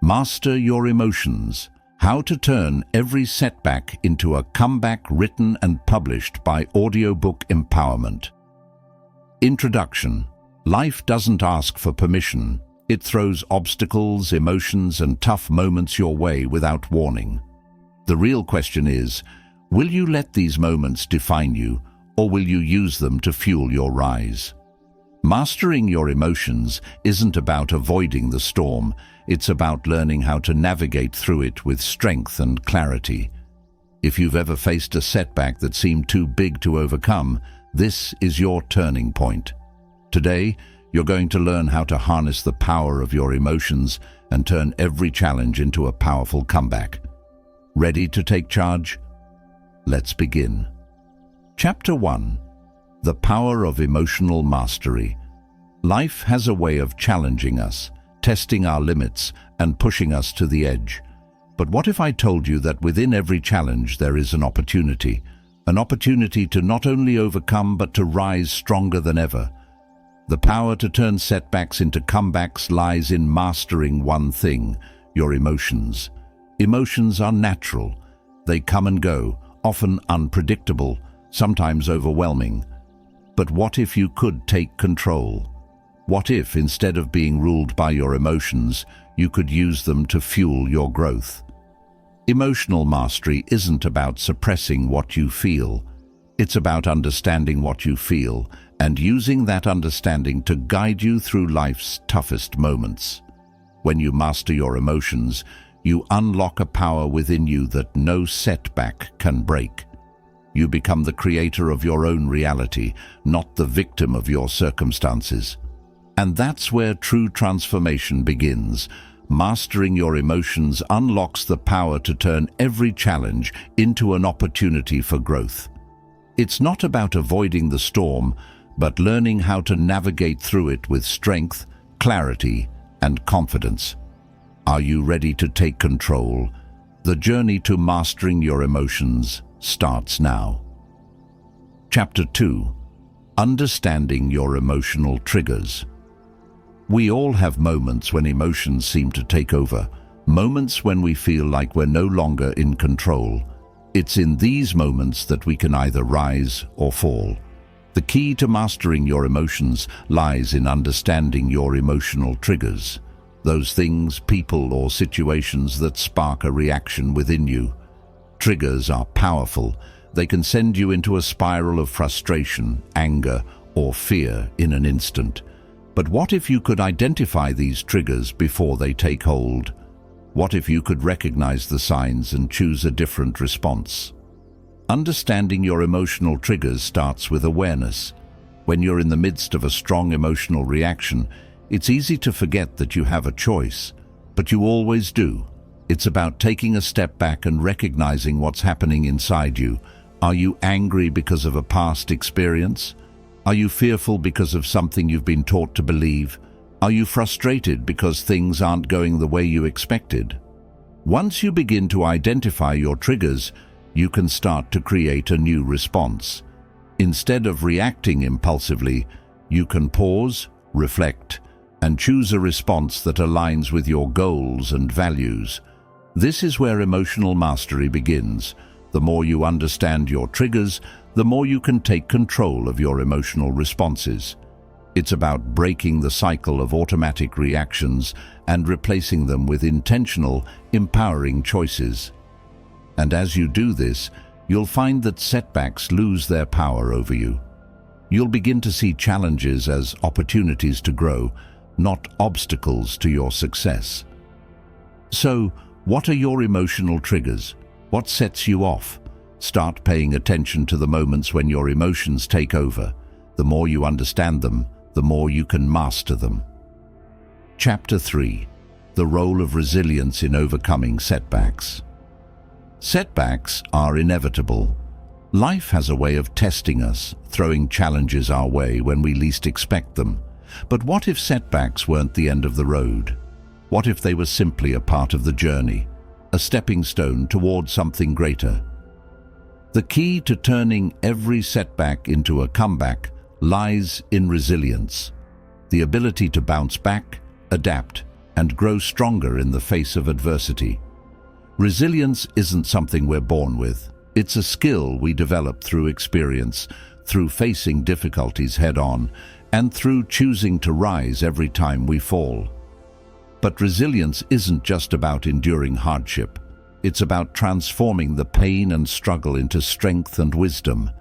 Master Your Emotions: How to Turn Every Setback into a Comeback, written and published by Audiobook Empowerment. Introduction. Life doesn't ask for permission. It throws obstacles, emotions, and tough moments your way without warning. The real question is, will you let these moments define you, or will you use them to fuel your rise? Mastering your emotions isn't about avoiding the storm. It's about learning how to navigate through it with strength and clarity. If you've ever faced a setback that seemed too big to overcome, this is your turning point. Today, you're going to learn how to harness the power of your emotions and turn every challenge into a powerful comeback. Ready to take charge? Let's begin. Chapter 1. The Power of Emotional Mastery. Life has a way of challenging us, testing our limits, and pushing us to the edge. But what if I told you that within every challenge there is an opportunity to not only overcome but to rise stronger than ever? The power to turn setbacks into comebacks lies in mastering one thing: your emotions. Emotions are natural. They come and go, often unpredictable, sometimes overwhelming. But what if you could take control? What if, instead of being ruled by your emotions, you could use them to fuel your growth? Emotional mastery isn't about suppressing what you feel. It's about understanding what you feel and using that understanding to guide you through life's toughest moments. When you master your emotions, you unlock a power within you that no setback can break. You become the creator of your own reality, not the victim of your circumstances. And that's where true transformation begins. Mastering your emotions unlocks the power to turn every challenge into an opportunity for growth. It's not about avoiding the storm, but learning how to navigate through it with strength, clarity, and confidence. Are you ready to take control? The journey to mastering your emotions starts now. Chapter 2. Understanding your emotional triggers. We all have moments when emotions seem to take over, moments when we feel like we're no longer in control. It's in these moments that we can either rise or fall. The key to mastering your emotions lies in understanding your emotional triggers, those things, people, or situations that spark a reaction within you. Triggers are powerful. They can send you into a spiral of frustration, anger, or fear in an instant. But what if you could identify these triggers before they take hold? What if you could recognize the signs and choose a different response? Understanding your emotional triggers starts with awareness. When you're in the midst of a strong emotional reaction, it's easy to forget that you have a choice, but you always do. It's about taking a step back and recognizing what's happening inside you. Are you angry because of a past experience? Are you fearful because of something you've been taught to believe? Are you frustrated because things aren't going the way you expected? Once you begin to identify your triggers, you can start to create a new response. Instead of reacting impulsively, you can pause, reflect, and choose a response that aligns with your goals and values. This is where emotional mastery begins. The more you understand your triggers, the more you can take control of your emotional responses. It's about breaking the cycle of automatic reactions and replacing them with intentional, empowering choices. And as you do this, you'll find that setbacks lose their power over you. You'll begin to see challenges as opportunities to grow, not obstacles to your success. So, what are your emotional triggers? What sets you off? Start paying attention to the moments when your emotions take over. The more you understand them, the more you can master them. Chapter 3. The Role of Resilience in Overcoming Setbacks. Setbacks are inevitable. Life has a way of testing us, throwing challenges our way when we least expect them. But what if setbacks weren't the end of the road? What if they were simply a part of the journey, a stepping stone toward something greater? The key to turning every setback into a comeback lies in resilience, the ability to bounce back, adapt, and grow stronger in the face of adversity. Resilience isn't something we're born with. It's a skill we develop through experience, through facing difficulties head-on, and through choosing to rise every time we fall. But resilience isn't just about enduring hardship. It's about transforming the pain and struggle into strength and wisdom.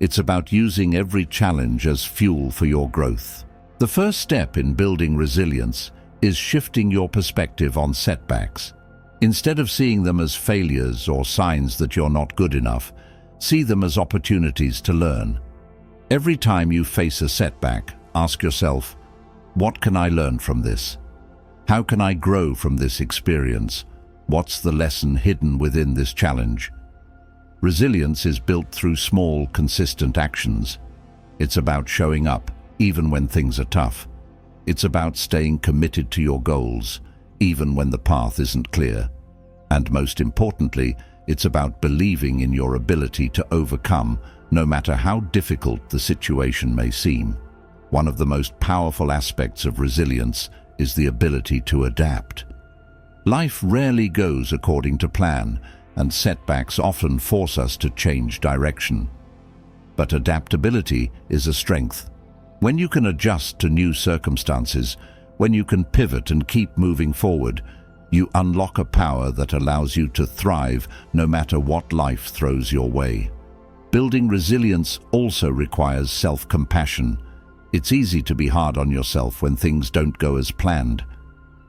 It's about using every challenge as fuel for your growth. The first step in building resilience is shifting your perspective on setbacks. Instead of seeing them as failures or signs that you're not good enough, see them as opportunities to learn. Every time you face a setback, ask yourself, what can I learn from this? How can I grow from this experience? What's the lesson hidden within this challenge? Resilience is built through small, consistent actions. It's about showing up, even when things are tough. It's about staying committed to your goals, even when the path isn't clear. And most importantly, it's about believing in your ability to overcome, no matter how difficult the situation may seem. One of the most powerful aspects of resilience is the ability to adapt. Life rarely goes according to plan, and setbacks often force us to change direction. But adaptability is a strength. When you can adjust to new circumstances, when you can pivot and keep moving forward, you unlock a power that allows you to thrive no matter what life throws your way. Building resilience also requires self-compassion. It's easy to be hard on yourself when things don't go as planned,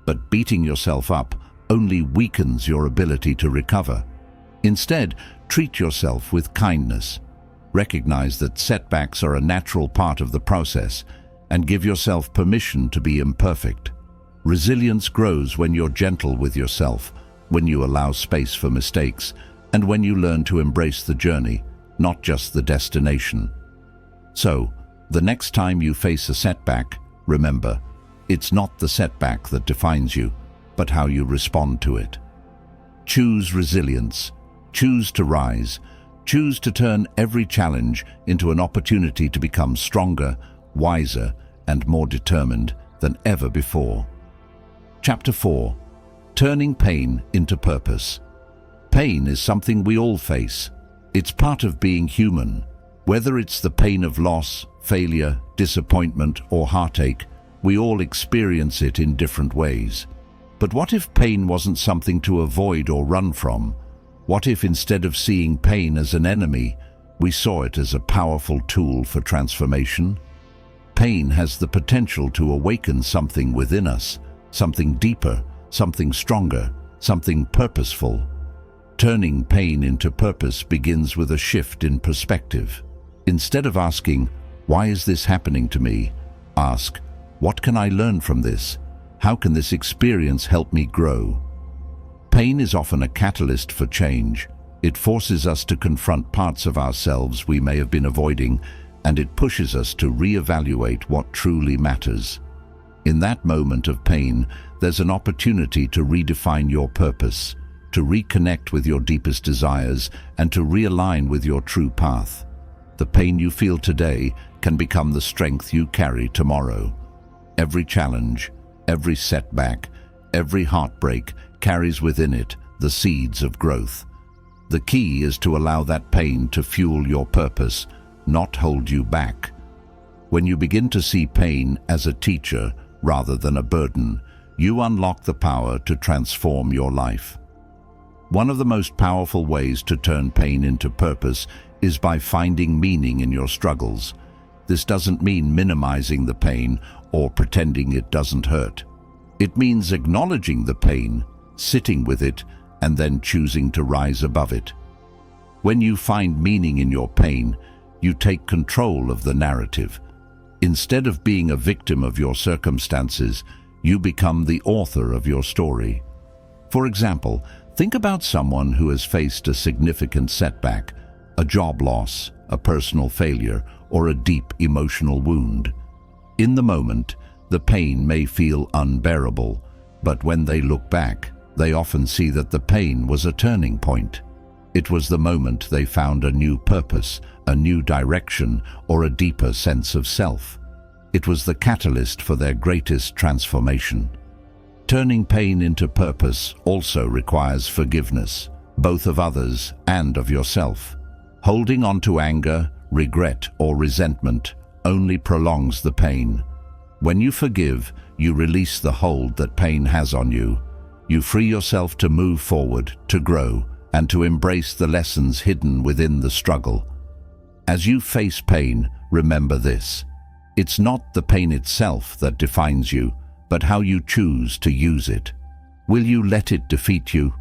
but beating yourself up only weakens your ability to recover. Instead, treat yourself with kindness. Recognize that setbacks are a natural part of the process, and give yourself permission to be imperfect. Resilience grows when you're gentle with yourself, when you allow space for mistakes, and when you learn to embrace the journey, not just the destination. So, the next time you face a setback, remember, it's not the setback that defines you, but how you respond to it. Choose resilience. Choose to rise. Choose to turn every challenge into an opportunity to become stronger, wiser, and more determined than ever before. Chapter 4. Turning pain into purpose. Pain is something we all face. It's part of being human. Whether it's the pain of loss, failure, disappointment, or heartache, we all experience it in different ways. But what if pain wasn't something to avoid or run from? What if instead of seeing pain as an enemy, we saw it as a powerful tool for transformation? Pain has the potential to awaken something within us, something deeper, something stronger, something purposeful. Turning pain into purpose begins with a shift in perspective. Instead of asking, "Why is this happening to me?" ask, "What can I learn from this? How can this experience help me grow?" Pain is often a catalyst for change. It forces us to confront parts of ourselves we may have been avoiding, and it pushes us to reevaluate what truly matters. In that moment of pain, there's an opportunity to redefine your purpose, to reconnect with your deepest desires, and to realign with your true path. The pain you feel today can become the strength you carry tomorrow. Every challenge, every setback, every heartbreak carries within it the seeds of growth. The key is to allow that pain to fuel your purpose, not hold you back. When you begin to see pain as a teacher rather than a burden, you unlock the power to transform your life. One of the most powerful ways to turn pain into purpose is by finding meaning in your struggles. This doesn't mean minimizing the pain or pretending it doesn't hurt. It means acknowledging the pain, sitting with it, and then choosing to rise above it. When you find meaning in your pain, you take control of the narrative. Instead of being a victim of your circumstances, you become the author of your story. For example, think about someone who has faced a significant setback, a job loss, a personal failure, or a deep emotional wound. In the moment, the pain may feel unbearable, but when they look back, they often see that the pain was a turning point. It was the moment they found a new purpose, a new direction, or a deeper sense of self. It was the catalyst for their greatest transformation. Turning pain into purpose also requires forgiveness, both of others and of yourself. Holding on to anger, regret, or resentment only prolongs the pain. When you forgive, you release the hold that pain has on you. You free yourself to move forward, to grow, and to embrace the lessons hidden within the struggle. As you face pain, remember this: it's not the pain itself that defines you, but how you choose to use it. Will you let it defeat you,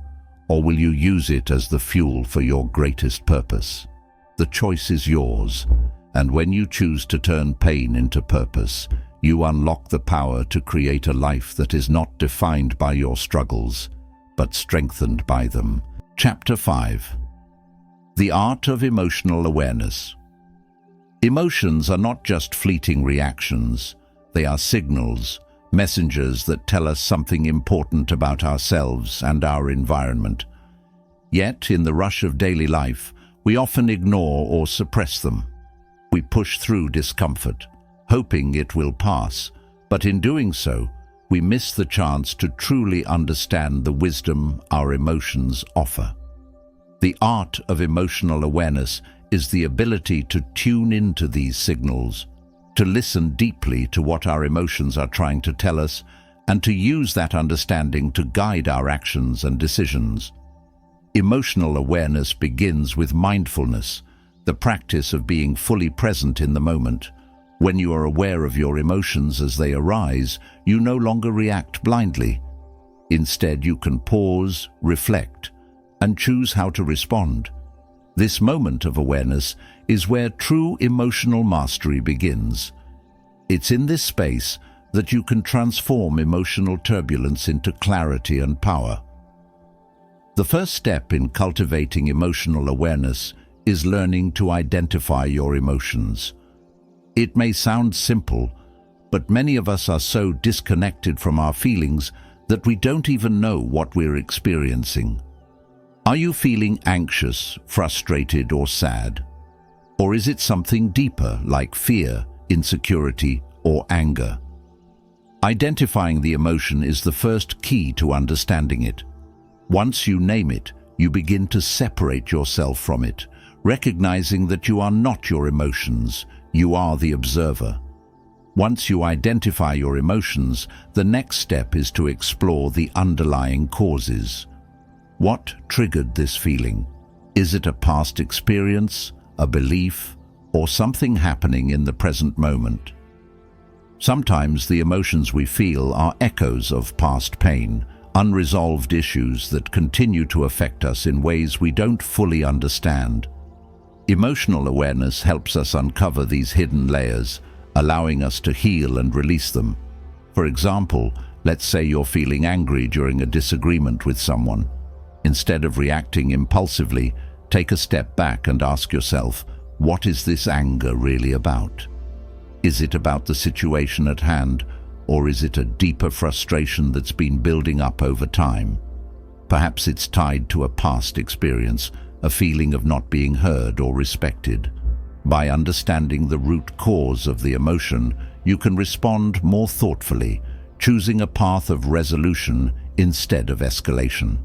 or will you use it as the fuel for your greatest purpose? The choice is yours, and when you choose to turn pain into purpose, you unlock the power to create a life that is not defined by your struggles, but strengthened by them. Chapter 5. The Art of Emotional Awareness. Emotions are not just fleeting reactions. They are signals, messengers that tell us something important about ourselves and our environment. Yet, in the rush of daily life, we often ignore or suppress them. We push through discomfort, hoping it will pass, but in doing so, we miss the chance to truly understand the wisdom our emotions offer. The art of emotional awareness is the ability to tune into these signals, to listen deeply to what our emotions are trying to tell us, and to use that understanding to guide our actions and decisions. Emotional awareness begins with mindfulness, the practice of being fully present in the moment. When you are aware of your emotions as they arise, you no longer react blindly. Instead, you can pause, reflect, and choose how to respond. This moment of awareness is where true emotional mastery begins. It's in this space that you can transform emotional turbulence into clarity and power. The first step in cultivating emotional awareness is learning to identify your emotions. It may sound simple, but many of us are so disconnected from our feelings that we don't even know what we're experiencing. Are you feeling anxious, frustrated, or sad? Or is it something deeper, like fear, insecurity, or anger? Identifying the emotion is the first key to understanding it. Once you name it, you begin to separate yourself from it, recognizing that you are not your emotions, you are the observer. Once you identify your emotions, the next step is to explore the underlying causes. What triggered this feeling? Is it a past experience, a belief, or something happening in the present moment? Sometimes the emotions we feel are echoes of past pain, unresolved issues that continue to affect us in ways we don't fully understand. Emotional awareness helps us uncover these hidden layers, allowing us to heal and release them. For example, let's say you're feeling angry during a disagreement with someone. Instead of reacting impulsively, take a step back and ask yourself, what is this anger really about? Is it about the situation at hand, or is it a deeper frustration that's been building up over time? Perhaps it's tied to a past experience, a feeling of not being heard or respected. By understanding the root cause of the emotion, you can respond more thoughtfully, choosing a path of resolution instead of escalation.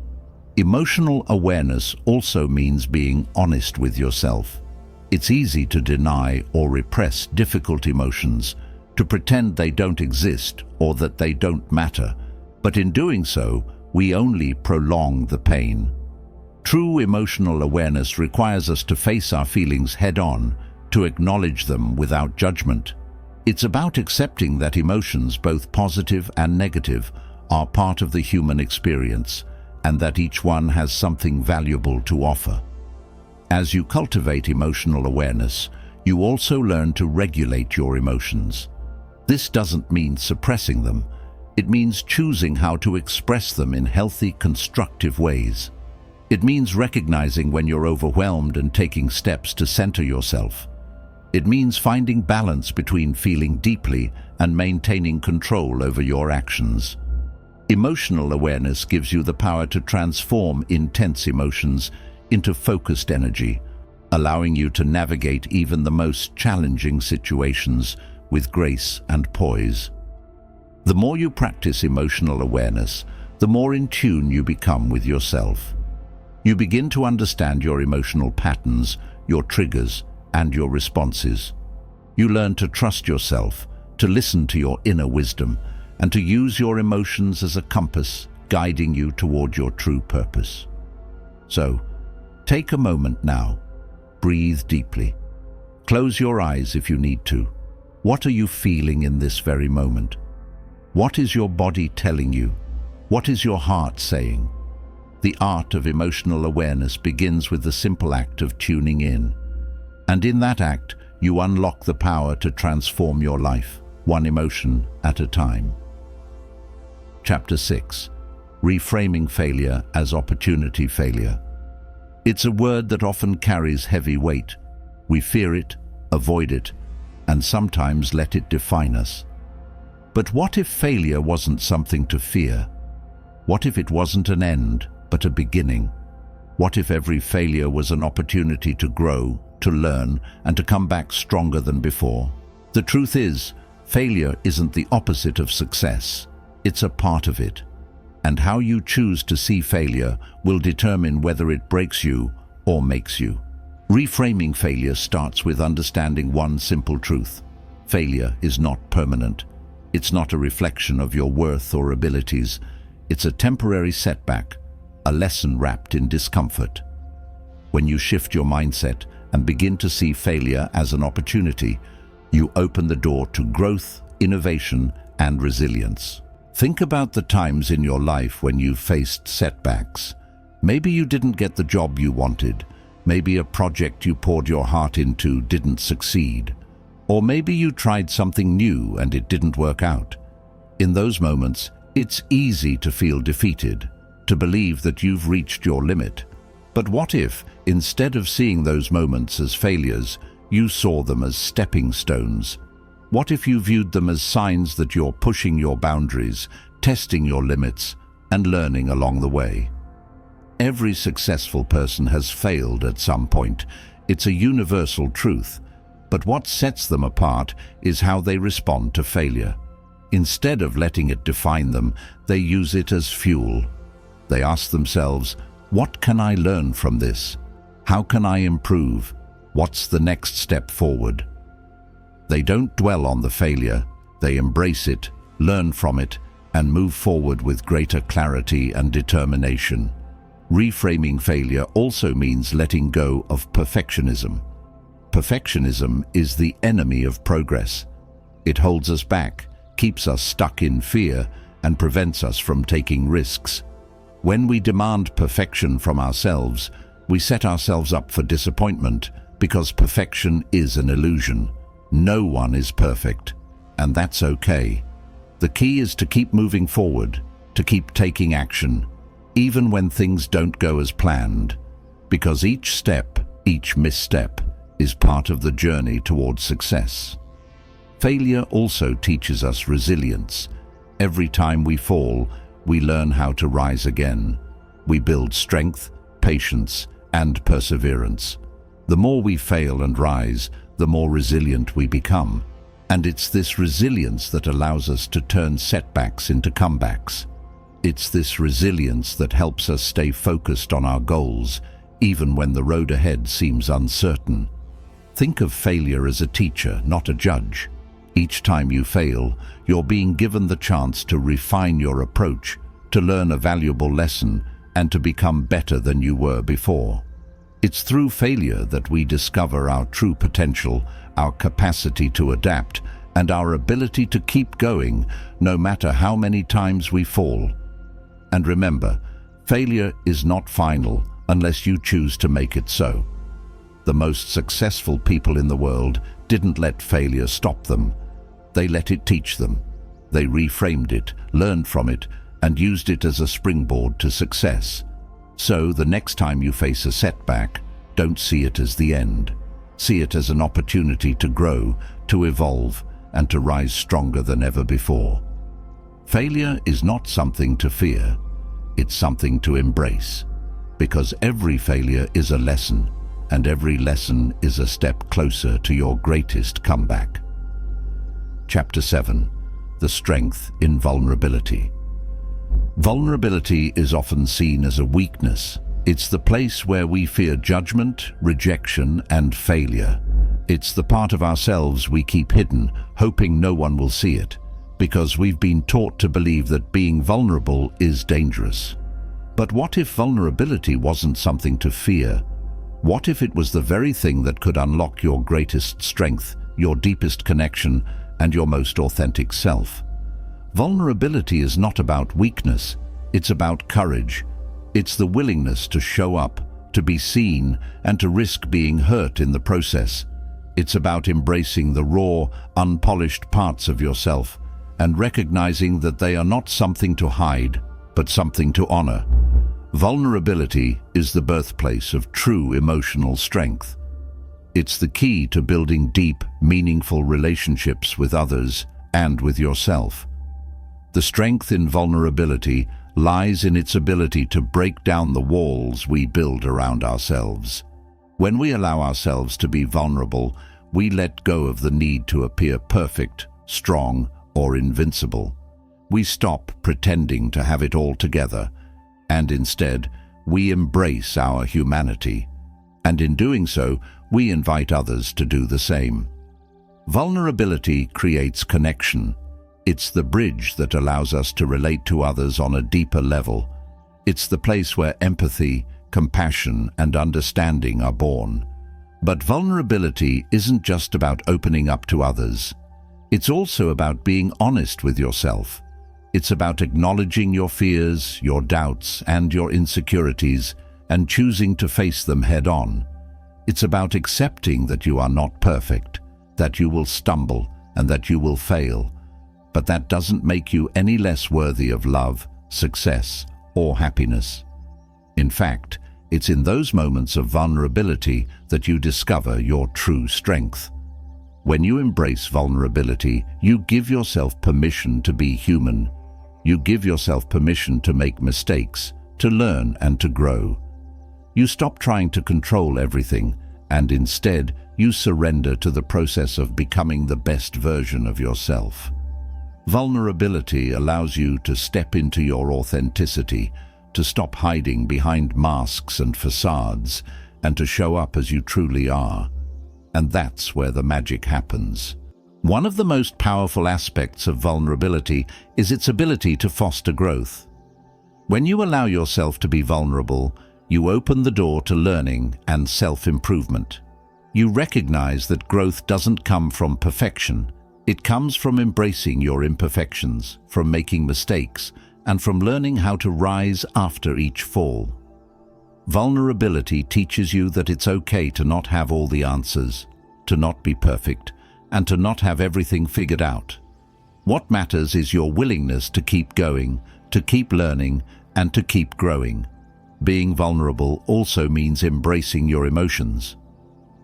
Emotional awareness also means being honest with yourself. It's easy to deny or repress difficult emotions, to pretend they don't exist or that they don't matter, but in doing so, we only prolong the pain. True emotional awareness requires us to face our feelings head-on, to acknowledge them without judgment. It's about accepting that emotions, both positive and negative, are part of the human experience, and that each one has something valuable to offer. As you cultivate emotional awareness, you also learn to regulate your emotions. This doesn't mean suppressing them. It means choosing how to express them in healthy, constructive ways. It means recognizing when you're overwhelmed and taking steps to center yourself. It means finding balance between feeling deeply and maintaining control over your actions. Emotional awareness gives you the power to transform intense emotions into focused energy, allowing you to navigate even the most challenging situations with grace and poise. The more you practice emotional awareness, the more in tune you become with yourself. You begin to understand your emotional patterns, your triggers, and your responses. You learn to trust yourself, to listen to your inner wisdom, and to use your emotions as a compass, guiding you toward your true purpose. So, take a moment now. Breathe deeply. Close your eyes if you need to. What are you feeling in this very moment? What is your body telling you? What is your heart saying? The art of emotional awareness begins with the simple act of tuning in. And in that act, you unlock the power to transform your life, one emotion at a time. Chapter 6. Reframing failure as opportunity failure. It's a word that often carries heavy weight. We fear it, avoid it, and sometimes let it define us. But what if failure wasn't something to fear? What if it wasn't an end, but a beginning? What if every failure was an opportunity to grow, to learn, and to come back stronger than before? The truth is, failure isn't the opposite of success. It's a part of it. And how you choose to see failure will determine whether it breaks you or makes you. Reframing failure starts with understanding one simple truth. Failure is not permanent. It's not a reflection of your worth or abilities. It's a temporary setback, a lesson wrapped in discomfort. When you shift your mindset and begin to see failure as an opportunity, you open the door to growth, innovation, and resilience. Think about the times in your life when you faced setbacks. Maybe you didn't get the job you wanted. Maybe a project you poured your heart into didn't succeed. Or maybe you tried something new and it didn't work out. In those moments, it's easy to feel defeated, to believe that you've reached your limit. But what if, instead of seeing those moments as failures, you saw them as stepping stones? What if you viewed them as signs that you're pushing your boundaries, testing your limits, and learning along the way? Every successful person has failed at some point. It's a universal truth. But what sets them apart is how they respond to failure. Instead of letting it define them, they use it as fuel. They ask themselves, what can I learn from this? How can I improve? What's the next step forward? They don't dwell on the failure. They embrace it, learn from it, and move forward with greater clarity and determination. Reframing failure also means letting go of perfectionism. Perfectionism is the enemy of progress. It holds us back, keeps us stuck in fear, and prevents us from taking risks. When we demand perfection from ourselves, we set ourselves up for disappointment because perfection is an illusion. No one is perfect, and that's okay. The key is to keep moving forward, to keep taking action, even when things don't go as planned, because each step, each misstep, is part of the journey towards success. Failure also teaches us resilience. Every time we fall, we learn how to rise again. We build strength, patience, and perseverance. The more we fail and rise, the more resilient we become. And it's this resilience that allows us to turn setbacks into comebacks. It's this resilience that helps us stay focused on our goals, even when the road ahead seems uncertain. Think of failure as a teacher, not a judge. Each time you fail, you're being given the chance to refine your approach, to learn a valuable lesson, and to become better than you were before. It's through failure that we discover our true potential, our capacity to adapt, and our ability to keep going, no matter how many times we fall. And remember, failure is not final unless you choose to make it so. The most successful people in the world didn't let failure stop them. They let it teach them. They reframed it, learned from it, and used it as a springboard to success. So the next time you face a setback, don't see it as the end. See it as an opportunity to grow, to evolve, and to rise stronger than ever before. Failure is not something to fear. It's something to embrace. Because every failure is a lesson, and every lesson is a step closer to your greatest comeback. Chapter 7. the strength in vulnerability. Vulnerability is often seen as a weakness. It's the place where we fear judgment, rejection, and failure. It's the part of ourselves we keep hidden, hoping no one will see it, because we've been taught to believe that being vulnerable is dangerous. But what if vulnerability wasn't something to fear? What if it was the very thing that could unlock your greatest strength, your deepest connection, and your most authentic self? Vulnerability is not about weakness, it's about courage. It's the willingness to show up, to be seen, and to risk being hurt in the process. It's about embracing the raw, unpolished parts of yourself and recognizing that they are not something to hide, but something to honor. Vulnerability is the birthplace of true emotional strength. It's the key to building deep, meaningful relationships with others and with yourself. The strength in vulnerability lies in its ability to break down the walls we build around ourselves. When we allow ourselves to be vulnerable, we let go of the need to appear perfect, strong, or invincible. We stop pretending to have it all together, and instead, we embrace our humanity. And in doing so, we invite others to do the same. Vulnerability creates connection. It's the bridge that allows us to relate to others on a deeper level. It's the place where empathy, compassion, and understanding are born. But vulnerability isn't just about opening up to others. It's also about being honest with yourself. It's about acknowledging your fears, your doubts, and your insecurities, and choosing to face them head-on. It's about accepting that you are not perfect, that you will stumble, and that you will fail. But that doesn't make you any less worthy of love, success, or happiness. In fact, it's in those moments of vulnerability that you discover your true strength. When you embrace vulnerability, you give yourself permission to be human. You give yourself permission to make mistakes, to learn and to grow. You stop trying to control everything, and instead you surrender to the process of becoming the best version of yourself. Vulnerability allows you to step into your authenticity, to stop hiding behind masks and facades, and to show up as you truly are. And that's where the magic happens. One of the most powerful aspects of vulnerability is its ability to foster growth. When you allow yourself to be vulnerable, you open the door to learning and self-improvement. You recognize that growth doesn't come from perfection. It comes from embracing your imperfections, from making mistakes, and from learning how to rise after each fall. Vulnerability teaches you that it's okay to not have all the answers, to not be perfect, and to not have everything figured out. What matters is your willingness to keep going, to keep learning, and to keep growing. Being vulnerable also means embracing your emotions.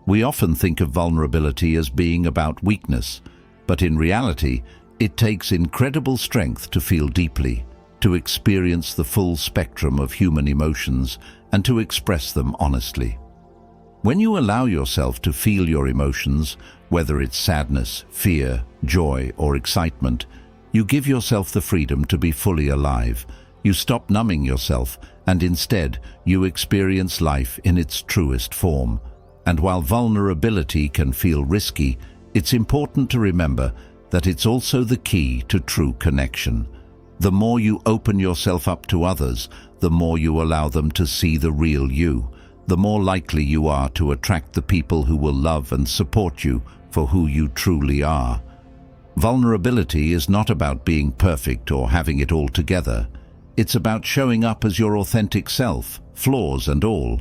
We often think of vulnerability as being about weakness, but in reality, it takes incredible strength to feel deeply, to experience the full spectrum of human emotions, and to express them honestly. When you allow yourself to feel your emotions, whether it's sadness, fear, joy, or excitement, you give yourself the freedom to be fully alive. You stop numbing yourself, and instead, you experience life in its truest form. And while vulnerability can feel risky, it's important to remember that it's also the key to true connection. The more you open yourself up to others, the more you allow them to see the real you, the more likely you are to attract the people who will love and support you for who you truly are. Vulnerability is not about being perfect or having it all together. It's about showing up as your authentic self, flaws and all.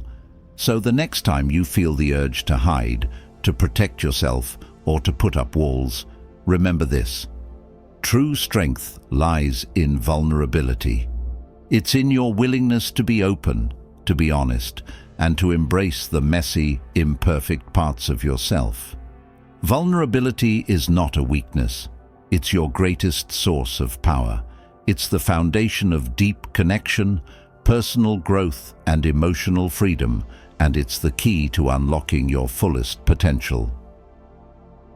So the next time you feel the urge to hide, to protect yourself, or to put up walls, remember this: true strength lies in vulnerability. It's in your willingness to be open, to be honest, and to embrace the messy, imperfect parts of yourself. Vulnerability is not a weakness. It's your greatest source of power. It's the foundation of deep connection, personal growth, and emotional freedom, and it's the key to unlocking your fullest potential.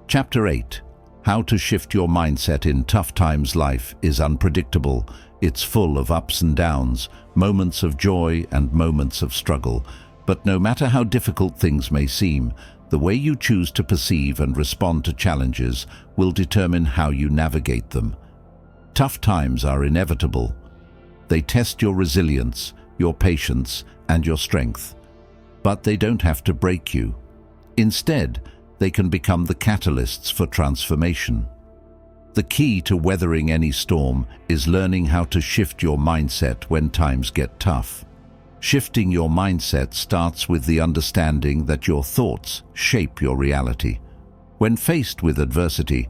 Chapter 8. How to shift your mindset in tough times. Life is unpredictable. It's full of ups and downs, moments of joy and moments of struggle. But no matter how difficult things may seem, the way you choose to perceive and respond to challenges will determine how you navigate them. Tough times are inevitable. They test your resilience, your patience, and your strength. But they don't have to break you. Instead, they can become the catalysts for transformation. The key to weathering any storm is learning how to shift your mindset when times get tough. Shifting your mindset starts with the understanding that your thoughts shape your reality. When faced with adversity,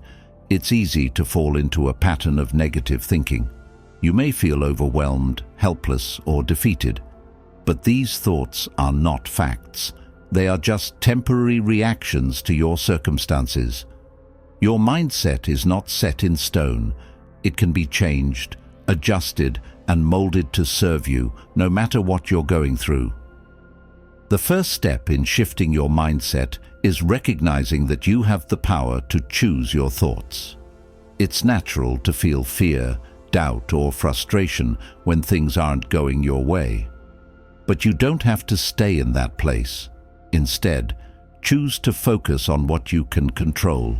it's easy to fall into a pattern of negative thinking. You may feel overwhelmed, helpless, or defeated. But these thoughts are not facts. They are just temporary reactions to your circumstances. Your mindset is not set in stone. It can be changed, adjusted, and molded to serve you, no matter what you're going through. The first step in shifting your mindset is recognizing that you have the power to choose your thoughts. It's natural to feel fear, doubt, or frustration when things aren't going your way. But you don't have to stay in that place. Instead, choose to focus on what you can control.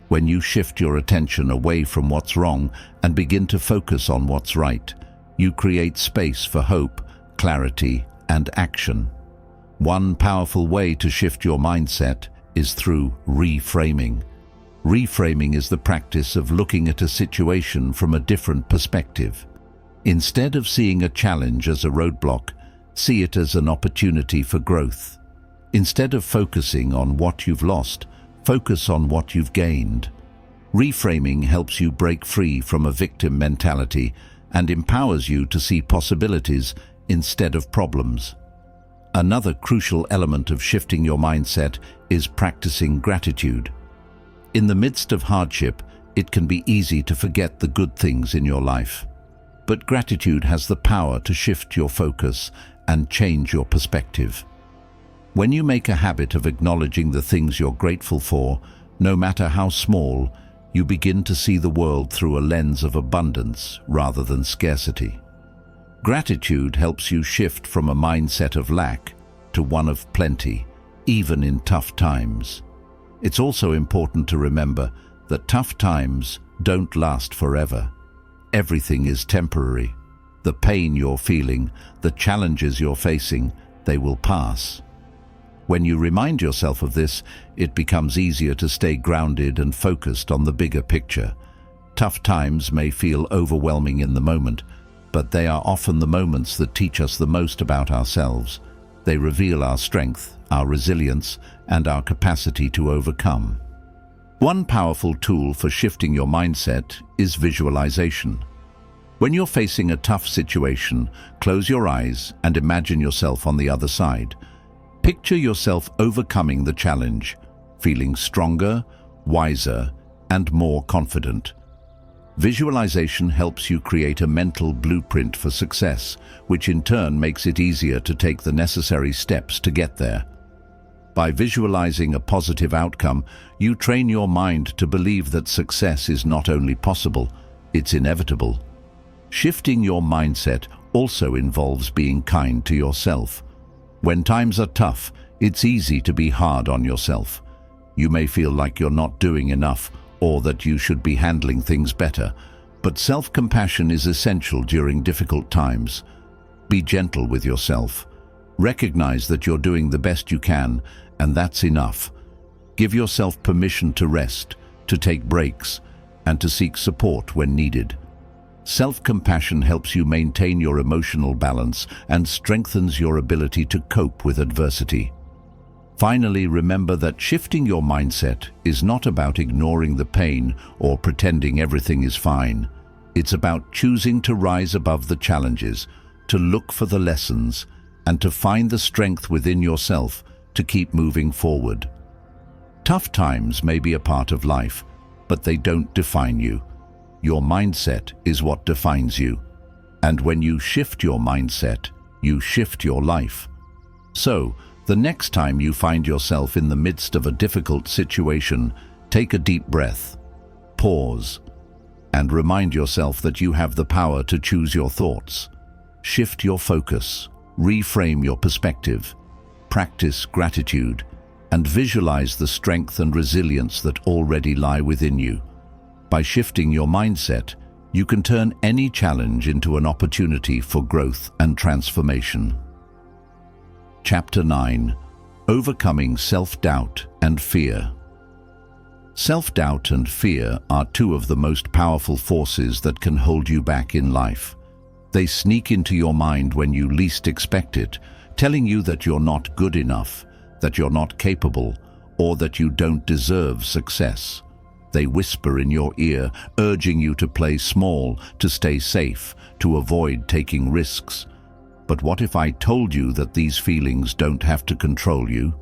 When you shift your attention away from what's wrong and begin to focus on what's right, you create space for hope, clarity, and action. One powerful way to shift your mindset is through reframing. Reframing is the practice of looking at a situation from a different perspective. Instead of seeing a challenge as a roadblock, see it as an opportunity for growth. Instead of focusing on what you've lost, focus on what you've gained. Reframing helps you break free from a victim mentality and empowers you to see possibilities instead of problems. Another crucial element of shifting your mindset is practicing gratitude. In the midst of hardship, it can be easy to forget the good things in your life. But gratitude has the power to shift your focus and change your perspective. When you make a habit of acknowledging the things you're grateful for, no matter how small, you begin to see the world through a lens of abundance rather than scarcity. Gratitude helps you shift from a mindset of lack to one of plenty, even in tough times. It's also important to remember that tough times don't last forever. Everything is temporary. The pain you're feeling, the challenges you're facing, they will pass. When you remind yourself of this, it becomes easier to stay grounded and focused on the bigger picture. Tough times may feel overwhelming in the moment, but they are often the moments that teach us the most about ourselves. They reveal our strength, our resilience, and our capacity to overcome. One powerful tool for shifting your mindset is visualization. When you're facing a tough situation, close your eyes and imagine yourself on the other side. Picture yourself overcoming the challenge, feeling stronger, wiser, and more confident. Visualization helps you create a mental blueprint for success, which in turn makes it easier to take the necessary steps to get there. By visualizing a positive outcome, you train your mind to believe that success is not only possible, it's inevitable. Shifting your mindset also involves being kind to yourself. When times are tough, it's easy to be hard on yourself. You may feel like you're not doing enough or that you should be handling things better, but self-compassion is essential during difficult times. Be gentle with yourself. Recognize that you're doing the best you can, and that's enough. Give yourself permission to rest, to take breaks, and to seek support when needed. Self-compassion helps you maintain your emotional balance and strengthens your ability to cope with adversity. Finally, remember that shifting your mindset is not about ignoring the pain or pretending everything is fine. It's about choosing to rise above the challenges, to look for the lessons, and to find the strength within yourself to keep moving forward. Tough times may be a part of life, but they don't define you. Your mindset is what defines you. And when you shift your mindset, you shift your life. So, the next time you find yourself in the midst of a difficult situation, take a deep breath. pause and remind yourself that you have the power to choose your thoughts. Shift your focus, reframe your perspective, practice gratitude, and visualize the strength and resilience that already lie within you. By shifting your mindset, you can turn any challenge into an opportunity for growth and transformation. Chapter 9: Overcoming Self-Doubt and Fear. Self-doubt and fear are two of the most powerful forces that can hold you back in life. They sneak into your mind when you least expect it, telling you that you're not good enough, that you're not capable, or that you don't deserve success. They whisper in your ear, urging you to play small, to stay safe, to avoid taking risks. But what if I told you that these feelings don't have to control you?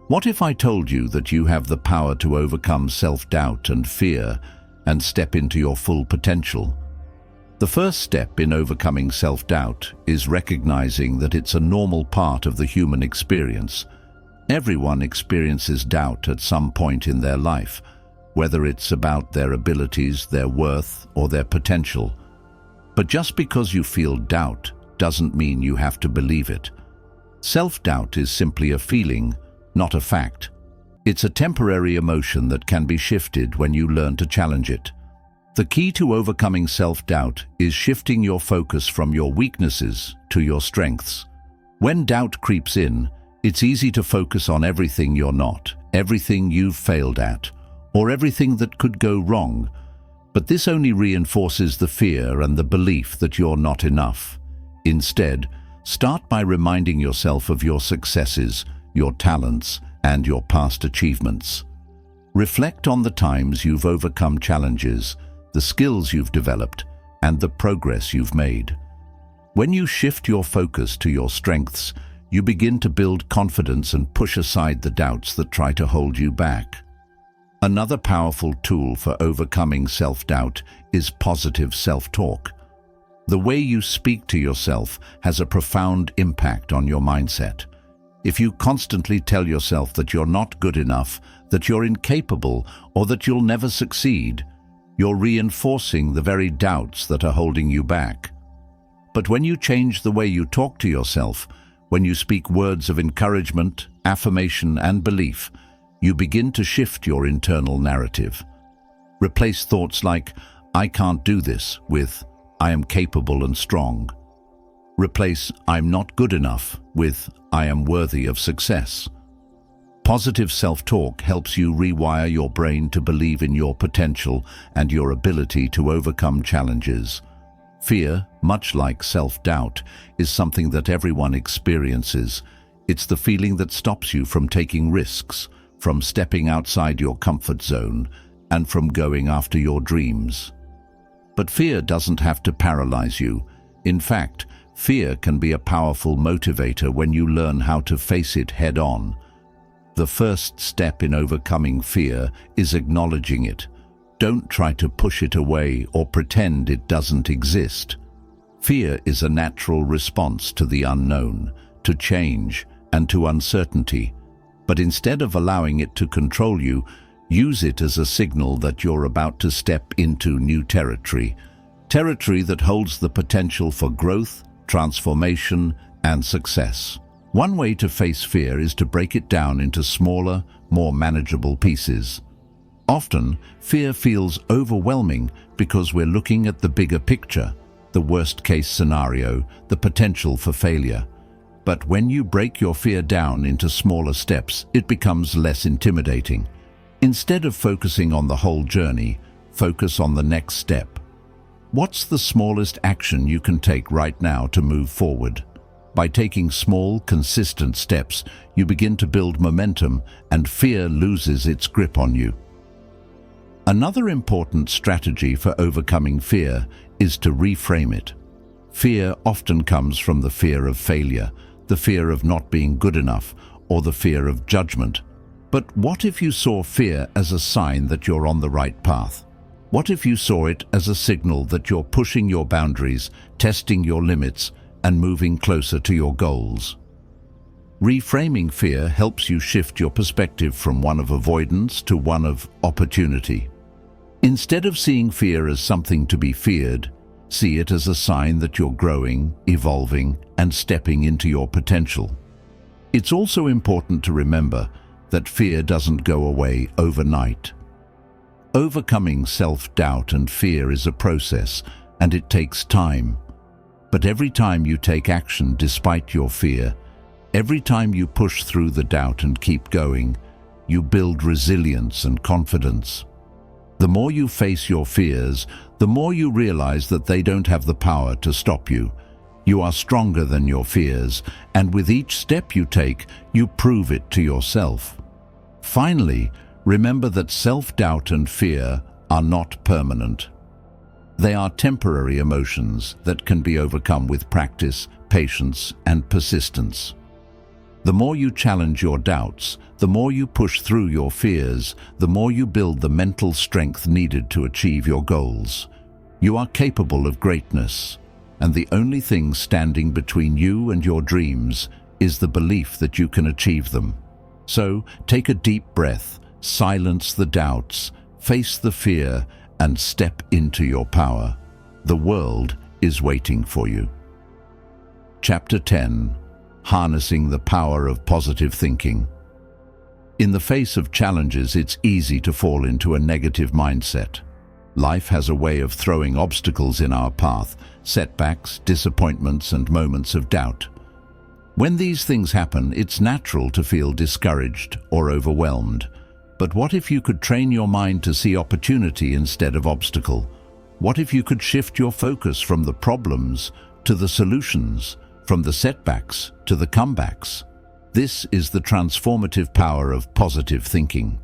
What if I told you that you have the power to overcome self-doubt and fear and step into your full potential? The first step in overcoming self-doubt is recognizing that it's a normal part of the human experience. Everyone experiences doubt at some point in their life, whether it's about their abilities, their worth, or their potential. But just because you feel doubt doesn't mean you have to believe it. Self-doubt is simply a feeling, not a fact. It's a temporary emotion that can be shifted when you learn to challenge it. The key to overcoming self-doubt is shifting your focus from your weaknesses to your strengths. When doubt creeps in, it's easy to focus on everything you're not, everything you've failed at, or everything that could go wrong. But this only reinforces the fear and the belief that you're not enough. Instead, start by reminding yourself of your successes, your talents, and your past achievements. Reflect on the times you've overcome challenges, the skills you've developed, and the progress you've made. When you shift your focus to your strengths, you begin to build confidence and push aside the doubts that try to hold you back. Another powerful tool for overcoming self-doubt is positive self-talk. The way you speak to yourself has a profound impact on your mindset. If you constantly tell yourself that you're not good enough, that you're incapable, or that you'll never succeed, you're reinforcing the very doubts that are holding you back. But when you change the way you talk to yourself, when you speak words of encouragement, affirmation, and belief, you begin to shift your internal narrative. Replace thoughts like, "I can't do this," with, "I am capable and strong." Replace "I'm not good enough" with "I am worthy of success." Positive self-talk helps you rewire your brain to believe in your potential and your ability to overcome challenges. Fear, much like self-doubt, is something that everyone experiences. It's the feeling that stops you from taking risks, from stepping outside your comfort zone, and from going after your dreams. But fear doesn't have to paralyze you. In fact, fear can be a powerful motivator when you learn how to face it head-on. The first step in overcoming fear is acknowledging it. Don't try to push it away or pretend it doesn't exist. Fear is a natural response to the unknown, to change, and to uncertainty. But instead of allowing it to control you, use it as a signal that you're about to step into new territory that holds the potential for growth, transformation, and success. One way to face fear is to break it down into smaller, more manageable pieces. Often, fear feels overwhelming because we're looking at the bigger picture, the worst-case scenario, the potential for failure. But when you break your fear down into smaller steps, it becomes less intimidating. Instead of focusing on the whole journey, focus on the next step. What's the smallest action you can take right now to move forward? By taking small, consistent steps, you begin to build momentum and fear loses its grip on you. Another important strategy for overcoming fear is to reframe it. Fear often comes from the fear of failure, the fear of not being good enough, or the fear of judgment. But what if you saw fear as a sign that you're on the right path? What if you saw it as a signal that you're pushing your boundaries, testing your limits, and moving closer to your goals? Reframing fear helps you shift your perspective from one of avoidance to one of opportunity. Instead of seeing fear as something to be feared, see it as a sign that you're growing, evolving, and stepping into your potential. It's also important to remember that fear doesn't go away overnight. Overcoming self-doubt and fear is a process, and it takes time. But every time you take action despite your fear, every time you push through the doubt and keep going, you build resilience and confidence. The more you face your fears, the more you realize that they don't have the power to stop you. You are stronger than your fears, and with each step you take, you prove it to yourself. Finally, remember that self-doubt and fear are not permanent. They are temporary emotions that can be overcome with practice, patience, and persistence. The more you challenge your doubts, the more you push through your fears, the more you build the mental strength needed to achieve your goals. You are capable of greatness, and the only thing standing between you and your dreams is the belief that you can achieve them. So, take a deep breath, silence the doubts, face the fear, and step into your power. The world is waiting for you. Chapter 10. Harnessing the Power of Positive Thinking. In the face of challenges, it's easy to fall into a negative mindset. Life has a way of throwing obstacles in our path, setbacks, disappointments, and moments of doubt. When these things happen, it's natural to feel discouraged or overwhelmed. But what if you could train your mind to see opportunity instead of obstacle? What if you could shift your focus from the problems to the solutions, from the setbacks to the comebacks? This is the transformative power of positive thinking.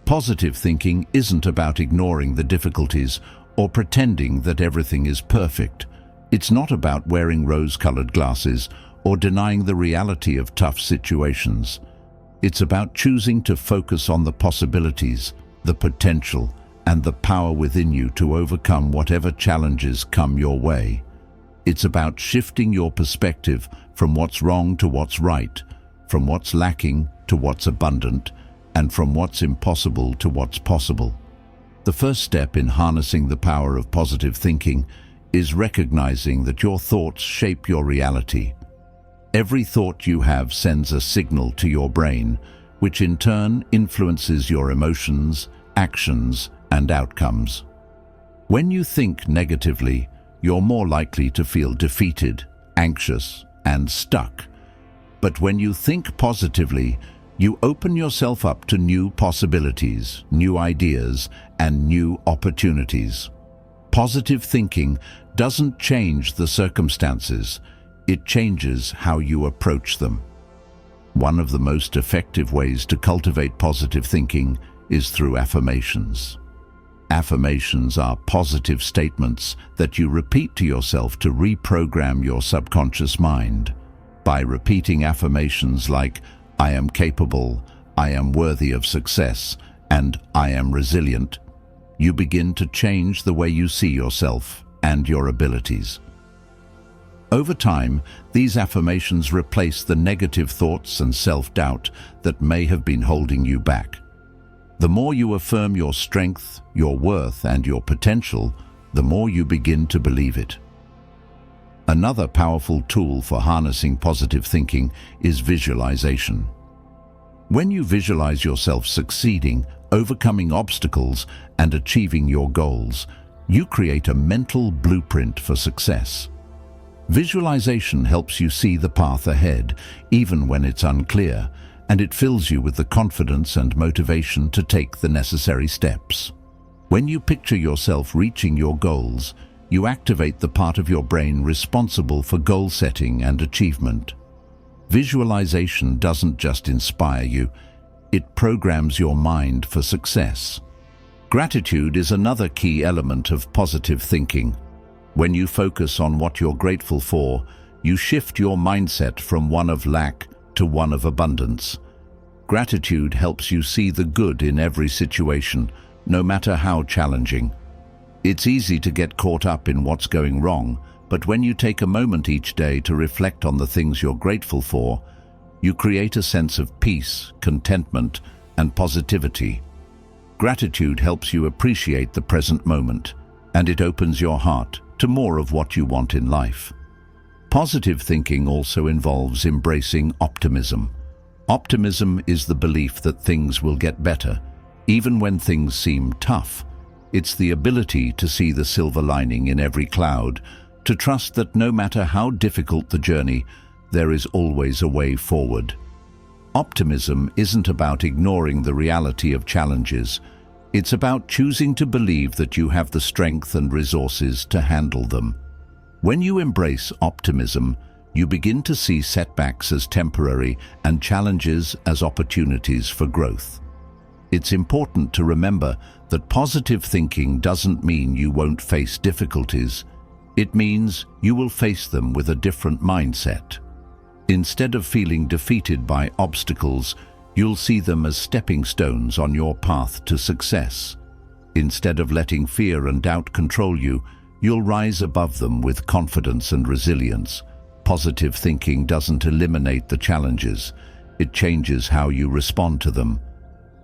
Positive thinking isn't about ignoring the difficulties or pretending that everything is perfect. It's not about wearing rose-colored glasses or denying the reality of tough situations. It's about choosing to focus on the possibilities, the potential, and the power within you to overcome whatever challenges come your way. It's about shifting your perspective from what's wrong to what's right, from what's lacking to what's abundant, and from what's impossible to what's possible. The first step in harnessing the power of positive thinking is recognizing that your thoughts shape your reality. Every thought you have sends a signal to your brain, which in turn influences your emotions, actions, and outcomes. When you think negatively, you're more likely to feel defeated, anxious, and stuck. But when you think positively, you open yourself up to new possibilities, new ideas, and new opportunities. Positive thinking doesn't change the circumstances, it changes how you approach them. One of the most effective ways to cultivate positive thinking is through affirmations. Affirmations are positive statements that you repeat to yourself to reprogram your subconscious mind. By repeating affirmations like, "I am capable," "I am worthy of success," and "I am resilient," you begin to change the way you see yourself and your abilities. Over time, these affirmations replace the negative thoughts and self-doubt that may have been holding you back. The more you affirm your strength, your worth, and your potential, the more you begin to believe it. Another powerful tool for harnessing positive thinking is visualization. When you visualize yourself succeeding, overcoming obstacles, and achieving your goals, you create a mental blueprint for success. Visualization helps you see the path ahead, even when it's unclear, and it fills you with the confidence and motivation to take the necessary steps. When you picture yourself reaching your goals, you activate the part of your brain responsible for goal setting and achievement. Visualization doesn't just inspire you, it programs your mind for success. Gratitude is another key element of positive thinking. When you focus on what you're grateful for, you shift your mindset from one of lack to one of abundance. Gratitude helps you see the good in every situation, no matter how challenging. It's easy to get caught up in what's going wrong, but when you take a moment each day to reflect on the things you're grateful for, you create a sense of peace, contentment, and positivity. Gratitude helps you appreciate the present moment, and it opens your heart to more of what you want in life. Positive thinking also involves embracing optimism. Optimism is the belief that things will get better, even when things seem tough. It's the ability to see the silver lining in every cloud, to trust that no matter how difficult the journey, there is always a way forward. Optimism isn't about ignoring the reality of challenges. It's about choosing to believe that you have the strength and resources to handle them. When you embrace optimism, you begin to see setbacks as temporary and challenges as opportunities for growth. It's important to remember that positive thinking doesn't mean you won't face difficulties. It means you will face them with a different mindset. Instead of feeling defeated by obstacles, you'll see them as stepping stones on your path to success. Instead of letting fear and doubt control you, you'll rise above them with confidence and resilience. Positive thinking doesn't eliminate the challenges. It changes how you respond to them.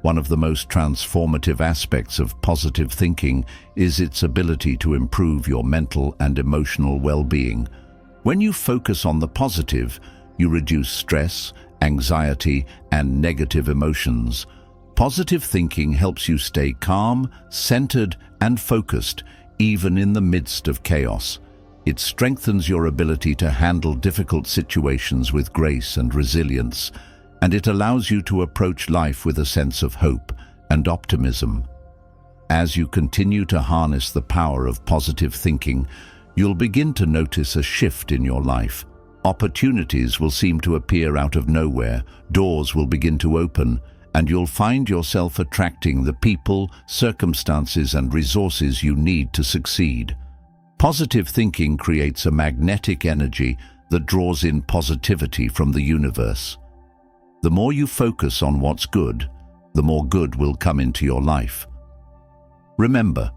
One of the most transformative aspects of positive thinking is its ability to improve your mental and emotional well-being. When you focus on the positive, you reduce stress, anxiety, and negative emotions. Positive thinking helps you stay calm, centered, and focused, even in the midst of chaos. It strengthens your ability to handle difficult situations with grace and resilience, and it allows you to approach life with a sense of hope and optimism. As you continue to harness the power of positive thinking, you'll begin to notice a shift in your life. Opportunities will seem to appear out of nowhere, doors will begin to open, and you'll find yourself attracting the people, circumstances, and resources you need to succeed. Positive thinking creates a magnetic energy that draws in positivity from the universe. The more you focus on what's good, the more good will come into your life. Remember,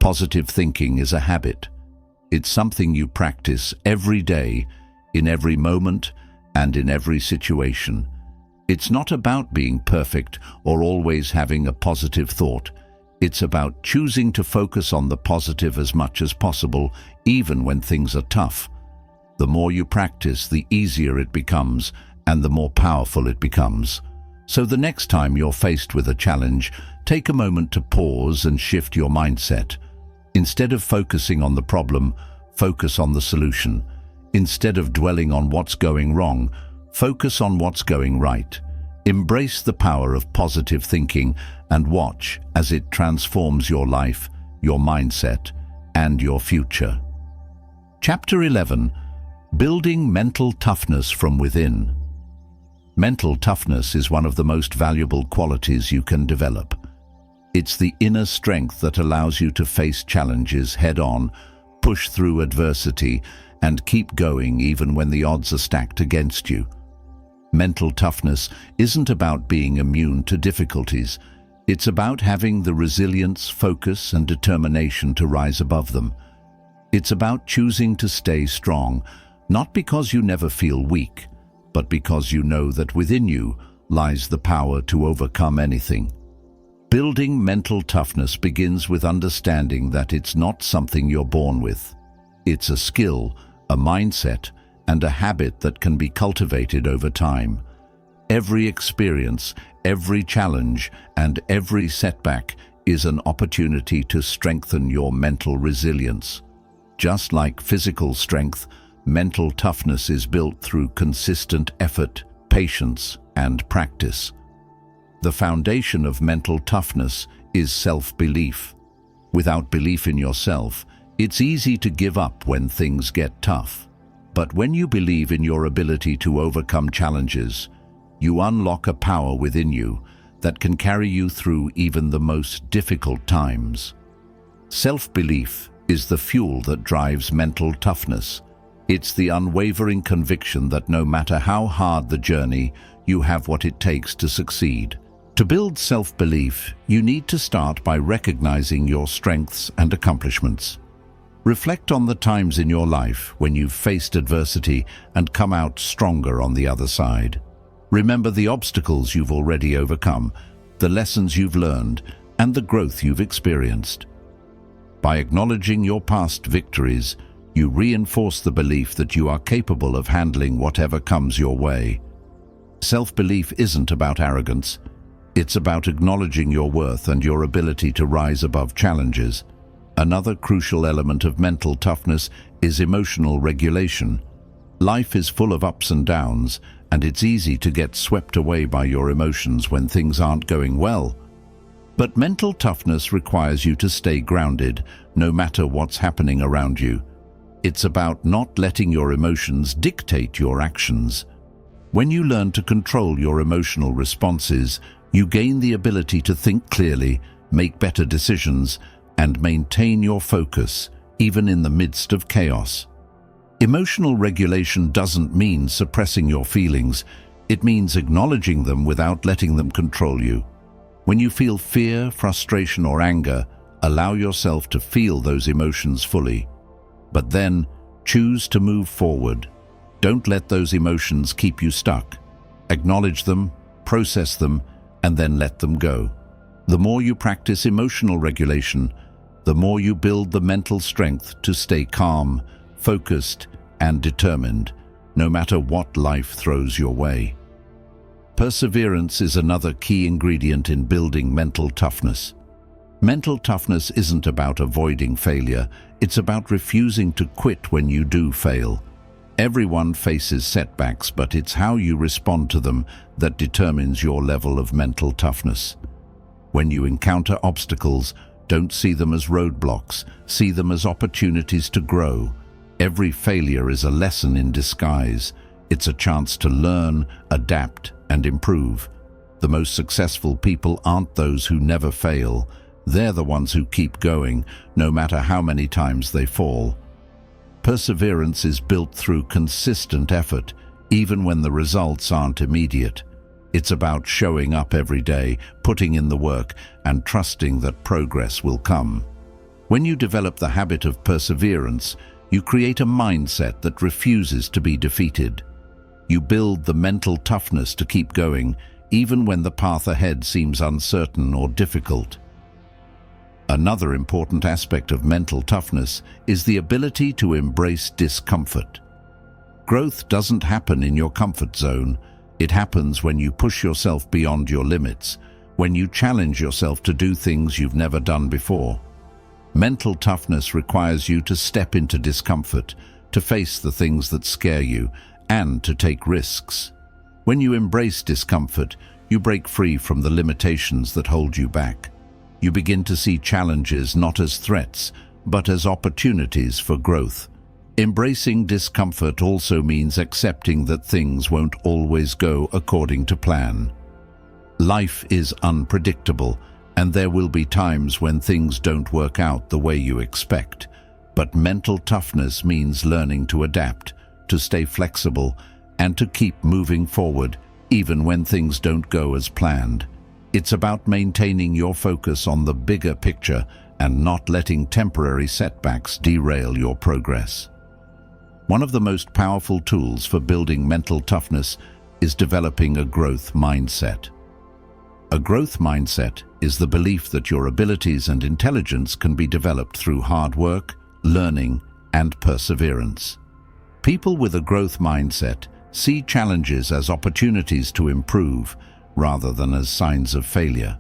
positive thinking is a habit. It's something you practice every day, in every moment, and in every situation. It's not about being perfect or always having a positive thought. It's about choosing to focus on the positive as much as possible, even when things are tough. The more you practice, the easier it becomes, and the more powerful it becomes. So the next time you're faced with a challenge, take a moment to pause and shift your mindset. Instead of focusing on the problem, focus on the solution. Instead of dwelling on what's going wrong, focus on what's going right. Embrace the power of positive thinking and watch as it transforms your life, your mindset, and your future. Chapter 11. Building Mental Toughness from Within. Mental toughness is one of the most valuable qualities you can develop. It's the inner strength that allows you to face challenges head-on, push through adversity, and keep going even when the odds are stacked against you. Mental toughness isn't about being immune to difficulties. It's about having the resilience, focus, and determination to rise above them. It's about choosing to stay strong, not because you never feel weak, but because you know that within you lies the power to overcome anything. Building mental toughness begins with understanding that it's not something you're born with. It's a skill, a mindset, and a habit that can be cultivated over time. Every experience, every challenge, and every setback is an opportunity to strengthen your mental resilience. Just like physical strength, mental toughness is built through consistent effort, patience, and practice. The foundation of mental toughness is self-belief. Without belief in yourself, it's easy to give up when things get tough. But when you believe in your ability to overcome challenges, you unlock a power within you that can carry you through even the most difficult times. Self-belief is the fuel that drives mental toughness. It's the unwavering conviction that no matter how hard the journey, you have what it takes to succeed. To build self-belief, you need to start by recognizing your strengths and accomplishments. Reflect on the times in your life when you've faced adversity and come out stronger on the other side. Remember the obstacles you've already overcome, the lessons you've learned, and the growth you've experienced. By acknowledging your past victories, you reinforce the belief that you are capable of handling whatever comes your way. Self-belief isn't about arrogance. It's about acknowledging your worth and your ability to rise above challenges. Another crucial element of mental toughness is emotional regulation. Life is full of ups and downs, and it's easy to get swept away by your emotions when things aren't going well. But mental toughness requires you to stay grounded, no matter what's happening around you. It's about not letting your emotions dictate your actions. When you learn to control your emotional responses, you gain the ability to think clearly, make better decisions, and maintain your focus, even in the midst of chaos. Emotional regulation doesn't mean suppressing your feelings. It means acknowledging them without letting them control you. When you feel fear, frustration, or anger, allow yourself to feel those emotions fully. But then, choose to move forward. Don't let those emotions keep you stuck. Acknowledge them, process them, and then let them go. The more you practice emotional regulation, the more you build the mental strength to stay calm, focused, and determined, no matter what life throws your way. Perseverance is another key ingredient in building mental toughness. Mental toughness isn't about avoiding failure, it's about refusing to quit when you do fail. Everyone faces setbacks, but it's how you respond to them that determines your level of mental toughness. When you encounter obstacles, don't see them as roadblocks, see them as opportunities to grow. Every failure is a lesson in disguise. It's a chance to learn, adapt, and improve. The most successful people aren't those who never fail. They're the ones who keep going, no matter how many times they fall. Perseverance is built through consistent effort, even when the results aren't immediate. It's about showing up every day, putting in the work, and trusting that progress will come. When you develop the habit of perseverance, you create a mindset that refuses to be defeated. You build the mental toughness to keep going, even when the path ahead seems uncertain or difficult. Another important aspect of mental toughness is the ability to embrace discomfort. Growth doesn't happen in your comfort zone. It happens when you push yourself beyond your limits, when you challenge yourself to do things you've never done before. Mental toughness requires you to step into discomfort, to face the things that scare you, and to take risks. When you embrace discomfort, you break free from the limitations that hold you back. You begin to see challenges not as threats, but as opportunities for growth. Embracing discomfort also means accepting that things won't always go according to plan. Life is unpredictable, and there will be times when things don't work out the way you expect. But mental toughness means learning to adapt, to stay flexible, and to keep moving forward, even when things don't go as planned. It's about maintaining your focus on the bigger picture and not letting temporary setbacks derail your progress. One of the most powerful tools for building mental toughness is developing a growth mindset. A growth mindset is the belief that your abilities and intelligence can be developed through hard work, learning, and perseverance. People with a growth mindset see challenges as opportunities to improve, rather than as signs of failure.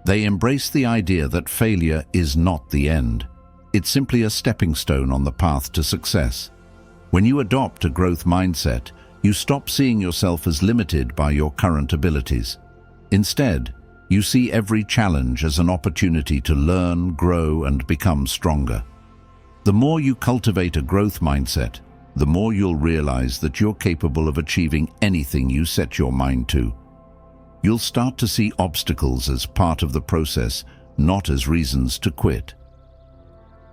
They embrace the idea that failure is not the end. It's simply a stepping stone on the path to success. When you adopt a growth mindset, you stop seeing yourself as limited by your current abilities. Instead, you see every challenge as an opportunity to learn, grow, and become stronger. The more you cultivate a growth mindset, the more you'll realize that you're capable of achieving anything you set your mind to. You'll start to see obstacles as part of the process, not as reasons to quit.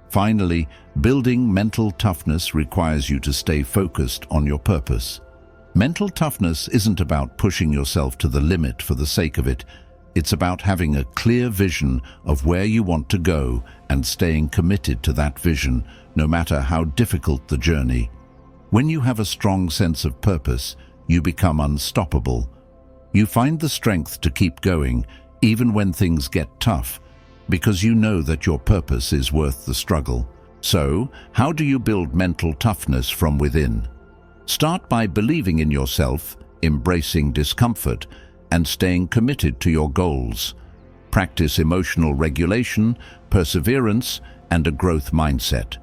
Finally, building mental toughness requires you to stay focused on your purpose. Mental toughness isn't about pushing yourself to the limit for the sake of it. It's about having a clear vision of where you want to go and staying committed to that vision, no matter how difficult the journey. When you have a strong sense of purpose, you become unstoppable. You find the strength to keep going, even when things get tough, because you know that your purpose is worth the struggle. So, how do you build mental toughness from within? Start by believing in yourself, embracing discomfort, and staying committed to your goals. Practice emotional regulation, perseverance, and a growth mindset.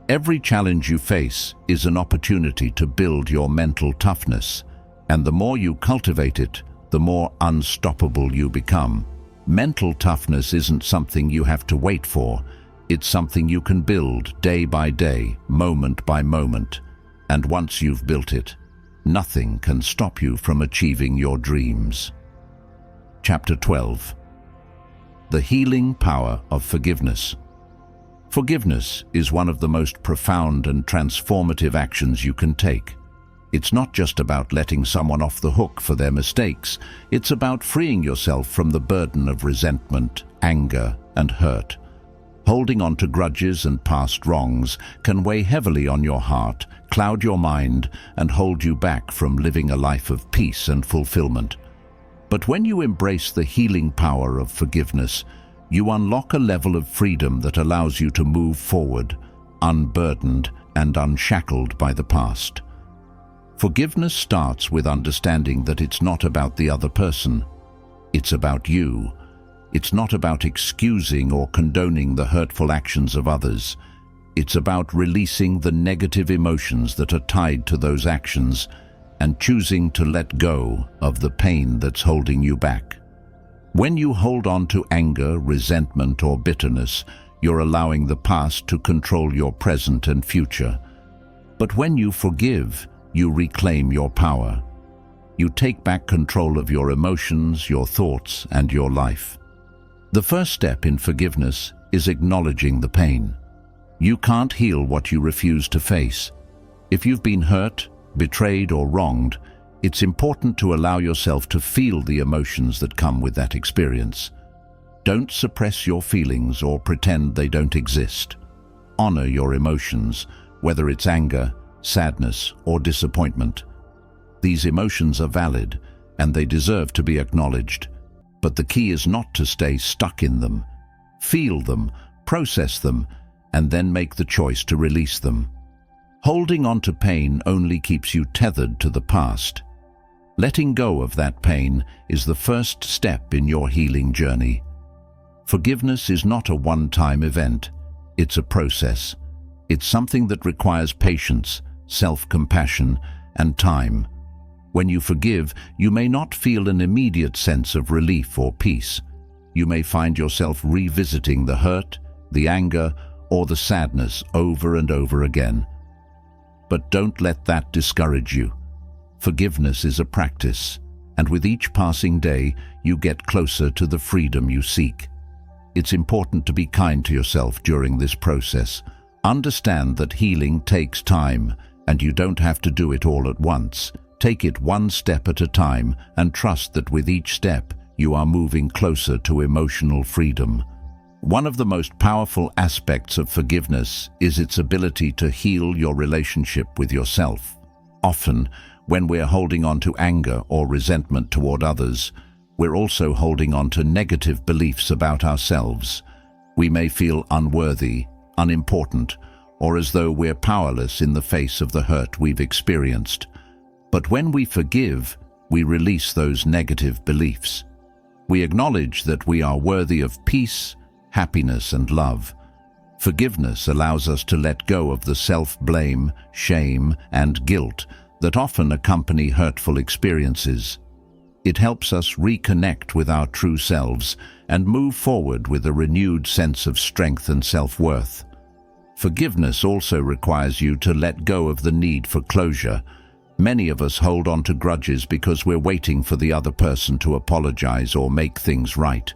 Every challenge you face is an opportunity to build your mental toughness, and the more you cultivate it, the more unstoppable you become. Mental toughness isn't something you have to wait for. It's something you can build day by day, moment by moment. And once you've built it, nothing can stop you from achieving your dreams. Chapter 12. The healing power of forgiveness. Forgiveness is one of the most profound and transformative actions you can take. It's not just about letting someone off the hook for their mistakes. It's about freeing yourself from the burden of resentment, anger, and hurt. Holding on to grudges and past wrongs can weigh heavily on your heart, cloud your mind, and hold you back from living a life of peace and fulfillment. But when you embrace the healing power of forgiveness, you unlock a level of freedom that allows you to move forward, unburdened and unshackled by the past. Forgiveness starts with understanding that it's not about the other person. It's about you. It's not about excusing or condoning the hurtful actions of others. It's about releasing the negative emotions that are tied to those actions and choosing to let go of the pain that's holding you back. When you hold on to anger, resentment, or bitterness, you're allowing the past to control your present and future. But when you forgive, you reclaim your power. You take back control of your emotions, your thoughts, and your life. The first step in forgiveness is acknowledging the pain. You can't heal what you refuse to face. If you've been hurt, betrayed, or wronged, it's important to allow yourself to feel the emotions that come with that experience. Don't suppress your feelings or pretend they don't exist. Honor your emotions, whether it's anger, sadness, or disappointment. These emotions are valid, and they deserve to be acknowledged. But the key is not to stay stuck in them. Feel them, process them, and then make the choice to release them. Holding on to pain only keeps you tethered to the past. Letting go of that pain is the first step in your healing journey. Forgiveness is not a one-time event. It's a process. It's something that requires patience, self-compassion, and time. When you forgive, you may not feel an immediate sense of relief or peace. You may find yourself revisiting the hurt, the anger, or the sadness over and over again. But don't let that discourage you. Forgiveness is a practice, and with each passing day, you get closer to the freedom you seek. It's important to be kind to yourself during this process. Understand that healing takes time, and you don't have to do it all at once. Take it one step at a time, and trust that with each step, you are moving closer to emotional freedom. One of the most powerful aspects of forgiveness is its ability to heal your relationship with yourself. Often, when we're holding on to anger or resentment toward others, we're also holding on to negative beliefs about ourselves. We may feel unworthy, unimportant, or as though we're powerless in the face of the hurt we've experienced. But when we forgive, we release those negative beliefs. We acknowledge that we are worthy of peace, happiness, and love. Forgiveness allows us to let go of the self-blame, shame, and guilt that often accompany hurtful experiences. It helps us reconnect with our true selves and move forward with a renewed sense of strength and self-worth. Forgiveness also requires you to let go of the need for closure. Many of us hold on to grudges because we're waiting for the other person to apologize or make things right.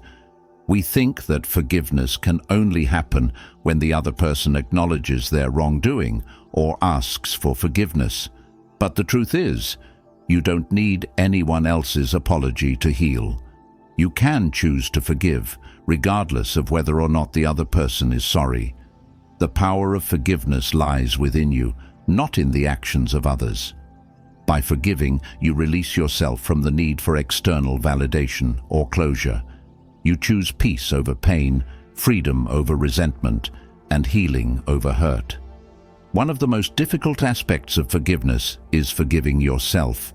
We think that forgiveness can only happen when the other person acknowledges their wrongdoing or asks for forgiveness. But the truth is, you don't need anyone else's apology to heal. You can choose to forgive, regardless of whether or not the other person is sorry. The power of forgiveness lies within you, not in the actions of others. By forgiving, you release yourself from the need for external validation or closure. You choose peace over pain, freedom over resentment, and healing over hurt. One of the most difficult aspects of forgiveness is forgiving yourself.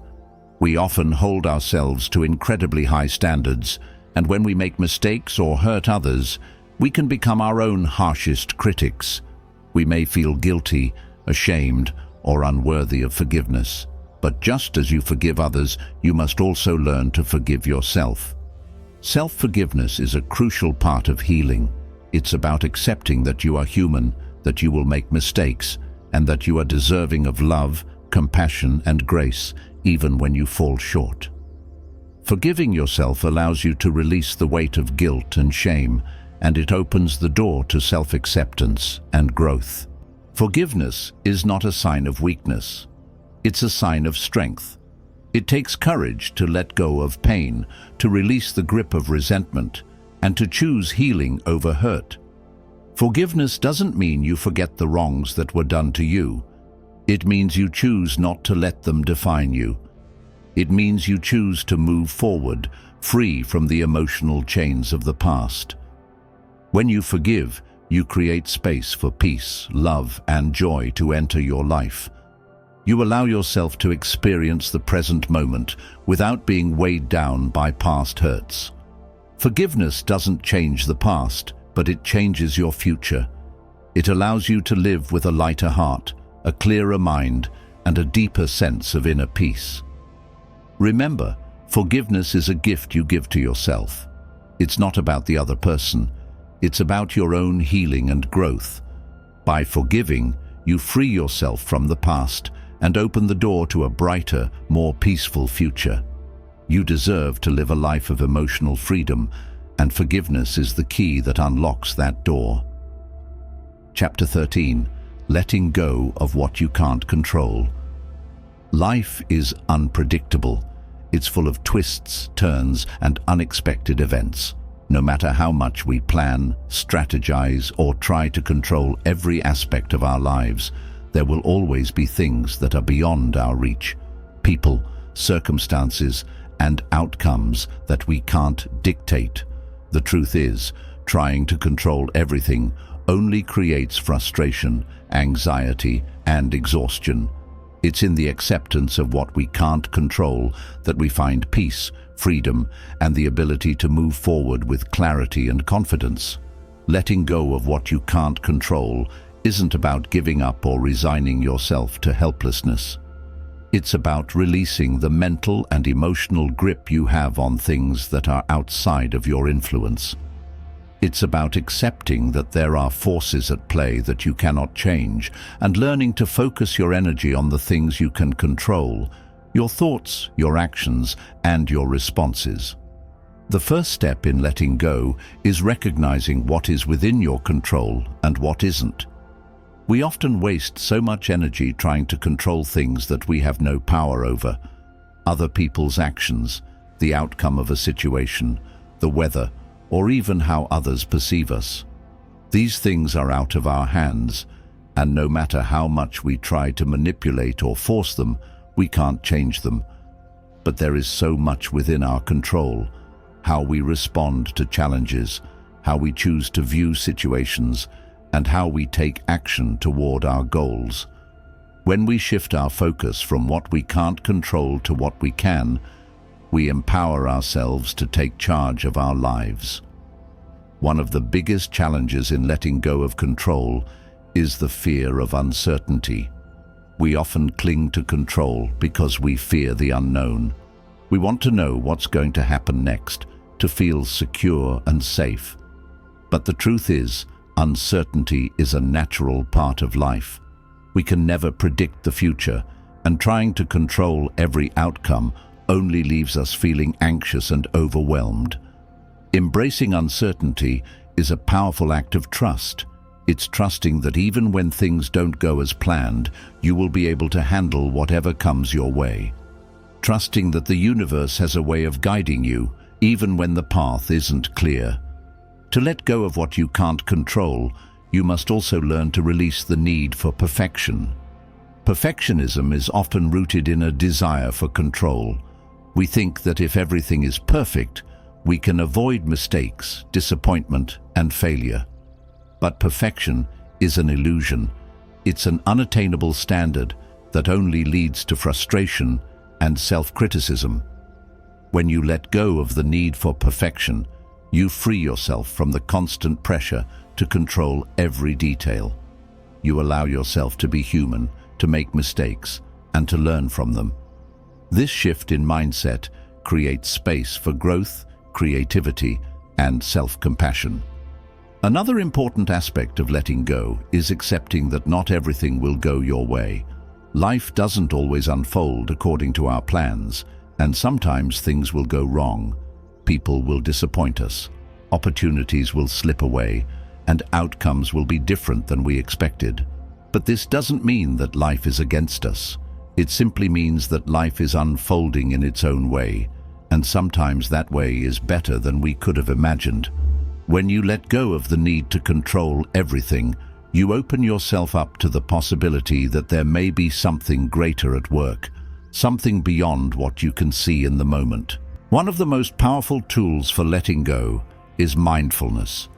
We often hold ourselves to incredibly high standards, and when we make mistakes or hurt others, we can become our own harshest critics. We may feel guilty, ashamed, or unworthy of forgiveness. But just as you forgive others, you must also learn to forgive yourself. Self-forgiveness is a crucial part of healing. It's about accepting that you are human, that you will make mistakes, and that you are deserving of love, compassion, and grace, even when you fall short. Forgiving yourself allows you to release the weight of guilt and shame, and it opens the door to self-acceptance and growth. Forgiveness is not a sign of weakness. It's a sign of strength. It takes courage to let go of pain, to release the grip of resentment, and to choose healing over hurt. Forgiveness doesn't mean you forget the wrongs that were done to you. It means you choose not to let them define you. It means you choose to move forward, free from the emotional chains of the past. When you forgive, you create space for peace, love, and joy to enter your life. You allow yourself to experience the present moment without being weighed down by past hurts. Forgiveness doesn't change the past, but it changes your future. It allows you to live with a lighter heart, a clearer mind, and a deeper sense of inner peace. Remember, forgiveness is a gift you give to yourself. It's not about the other person. It's about your own healing and growth. By forgiving, you free yourself from the past and open the door to a brighter, more peaceful future. You deserve to live a life of emotional freedom, and forgiveness is the key that unlocks that door. Chapter 13. Letting go of what you can't control. Life is unpredictable. It's full of twists, turns, and unexpected events. No matter how much we plan, strategize, or try to control every aspect of our lives, there will always be things that are beyond our reach. People, circumstances, and outcomes that we can't dictate. The truth is, trying to control everything only creates frustration, anxiety, and exhaustion. It's in the acceptance of what we can't control that we find peace, freedom, and the ability to move forward with clarity and confidence. Letting go of what you can't control isn't about giving up or resigning yourself to helplessness. It's about releasing the mental and emotional grip you have on things that are outside of your influence. It's about accepting that there are forces at play that you cannot change and learning to focus your energy on the things you can control, your thoughts, your actions, and your responses. The first step in letting go is recognizing what is within your control and what isn't. We often waste so much energy trying to control things that we have no power over. Other people's actions, the outcome of a situation, the weather, or even how others perceive us. These things are out of our hands, and no matter how much we try to manipulate or force them, we can't change them. But there is so much within our control: how we respond to challenges, how we choose to view situations, and how we take action toward our goals. When we shift our focus from what we can't control to what we can, we empower ourselves to take charge of our lives. One of the biggest challenges in letting go of control is the fear of uncertainty. We often cling to control because we fear the unknown. We want to know what's going to happen next, to feel secure and safe. But the truth is, uncertainty is a natural part of life. We can never predict the future, and trying to control every outcome only leaves us feeling anxious and overwhelmed. Embracing uncertainty is a powerful act of trust. It's trusting that even when things don't go as planned, you will be able to handle whatever comes your way. Trusting that the universe has a way of guiding you, even when the path isn't clear. To let go of what you can't control, you must also learn to release the need for perfection. Perfectionism is often rooted in a desire for control. We think that if everything is perfect, We can avoid mistakes, disappointment, and failure. But perfection is an illusion. It's an unattainable standard that only leads to frustration and self-criticism. When you let go of the need for perfection, you free yourself from the constant pressure to control every detail. You allow yourself to be human, to make mistakes, and to learn from them. This shift in mindset creates space for growth, creativity, and self-compassion. Another important aspect of letting go is accepting that not everything will go your way. Life doesn't always unfold according to our plans, and sometimes things will go wrong. People will disappoint us, opportunities will slip away, and outcomes will be different than we expected. But this doesn't mean that life is against us. It simply means that life is unfolding in its own way, and sometimes that way is better than we could have imagined. When you let go of the need to control everything, you open yourself up to the possibility that there may be something greater at work, something beyond what you can see in the moment. One of the most powerful tools for letting go is mindfulness.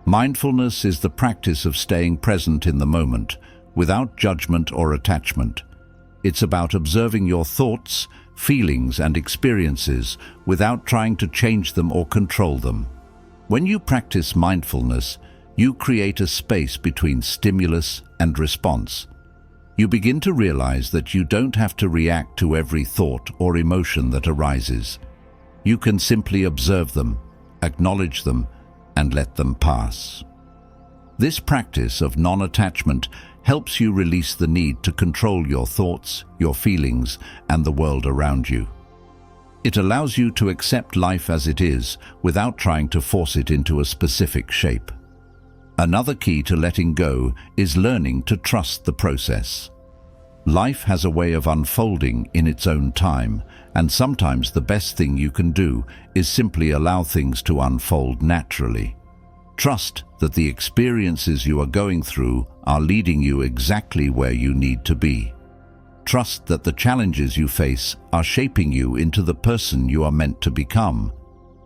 Mindfulness is the practice of staying present in the moment, without judgment or attachment. It's about observing your thoughts, feelings, and experiences without trying to change them or control them. When you practice mindfulness, you create a space between stimulus and response. You begin to realize that you don't have to react to every thought or emotion that arises. You can simply observe them, acknowledge them, and let them pass. This practice of non-attachment helps you release the need to control your thoughts, your feelings, and the world around you. It allows you to accept life as it is without trying to force it into a specific shape. Another key to letting go is learning to trust the process. Life has a way of unfolding in its own time, and sometimes the best thing you can do is simply allow things to unfold naturally. Trust that the experiences you are going through are leading you exactly where you need to be. Trust that the challenges you face are shaping you into the person you are meant to become.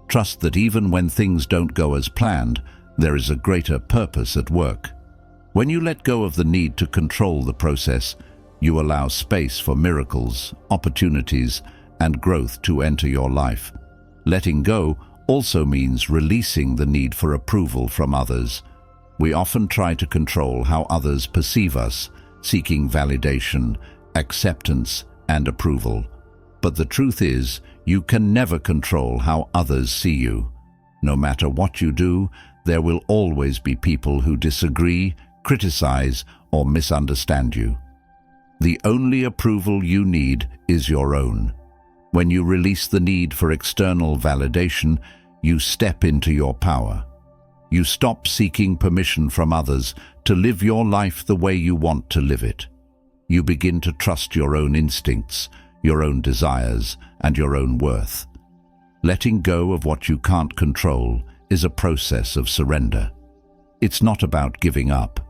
Trust that even when things don't go as planned, there is a greater purpose at work. When you let go of the need to control the process, you allow space for miracles, opportunities, and growth to enter your life. Letting go also means releasing the need for approval from others. We often try to control how others perceive us, seeking validation, acceptance, and approval. But the truth is, you can never control how others see you. No matter what you do, there will always be people who disagree, criticize, or misunderstand you. The only approval you need is your own. When you release the need for external validation, you step into your power. You stop seeking permission from others to live your life the way you want to live it. You begin to trust your own instincts, your own desires, and your own worth. Letting go of what you can't control is a process of surrender. It's not about giving up.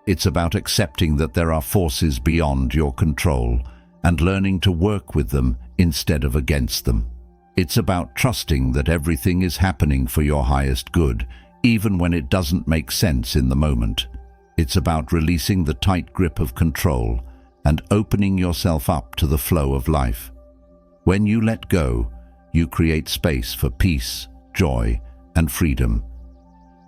It's about accepting that there are forces beyond your control and learning to work with them instead of against them. It's about trusting that everything is happening for your highest good, even when it doesn't make sense in the moment. It's about releasing the tight grip of control and opening yourself up to the flow of life. When you let go, you create space for peace, joy, and freedom.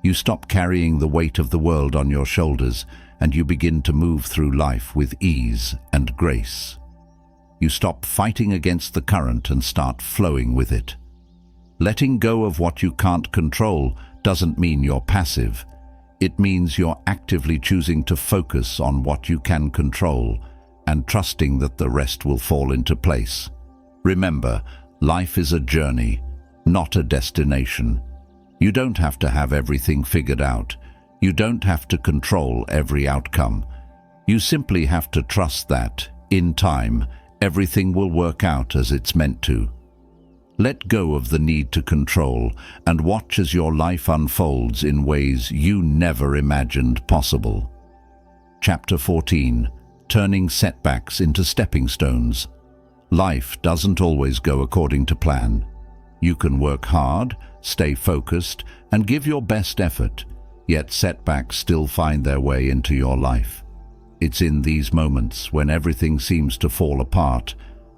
You stop carrying the weight of the world on your shoulders, and you begin to move through life with ease and grace. You stop fighting against the current and start flowing with it. Letting go of what you can't control doesn't mean you're passive. It means you're actively choosing to focus on what you can control and trusting that the rest will fall into place. Remember, life is a journey, not a destination. You don't have to have everything figured out. You don't have to control every outcome. You simply have to trust that, in time, everything will work out as it's meant to. Let go of the need to control and watch as your life unfolds in ways you never imagined possible. Chapter 14. Turning setbacks into stepping stones. Life doesn't always go according to plan. You can work hard, stay focused, and give your best effort, yet setbacks still find their way into your life. It's in these moments, when everything seems to fall apart,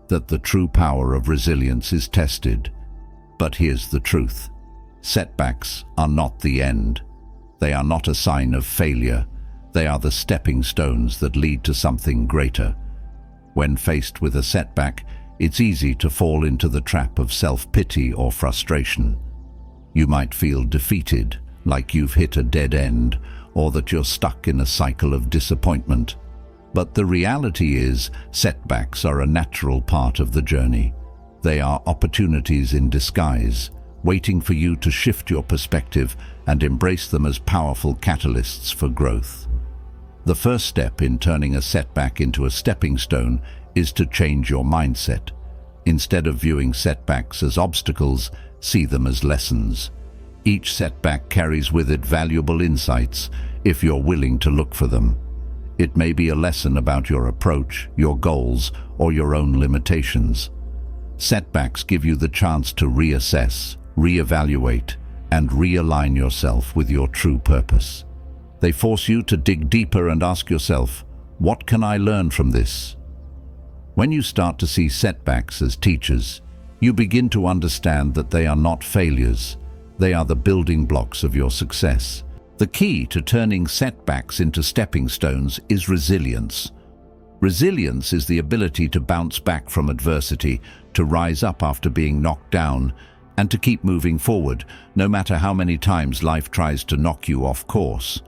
that the true power of resilience is tested. But here's the truth. Setbacks are not the end. They are not a sign of failure. They are the stepping stones that lead to something greater. When faced with a setback, it's easy to fall into the trap of self-pity or frustration. You might feel defeated, like you've hit a dead end, or that you're stuck in a cycle of disappointment. But the reality is, setbacks are a natural part of the journey. They are opportunities in disguise, waiting for you to shift your perspective and embrace them as powerful catalysts for growth. The first step in turning a setback into a stepping stone is to change your mindset. Instead of viewing setbacks as obstacles, see them as lessons. Each setback carries with it valuable insights if you're willing to look for them. It may be a lesson about your approach, your goals, or your own limitations. Setbacks give you the chance to reassess, reevaluate, and realign yourself with your true purpose. They force you to dig deeper and ask yourself, what can I learn from this? When you start to see setbacks as teachers, you begin to understand that they are not failures. They are the building blocks of your success. The key to turning setbacks into stepping stones is resilience. Resilience is the ability to bounce back from adversity, to rise up after being knocked down, and to keep moving forward, no matter how many times life tries to knock you off course.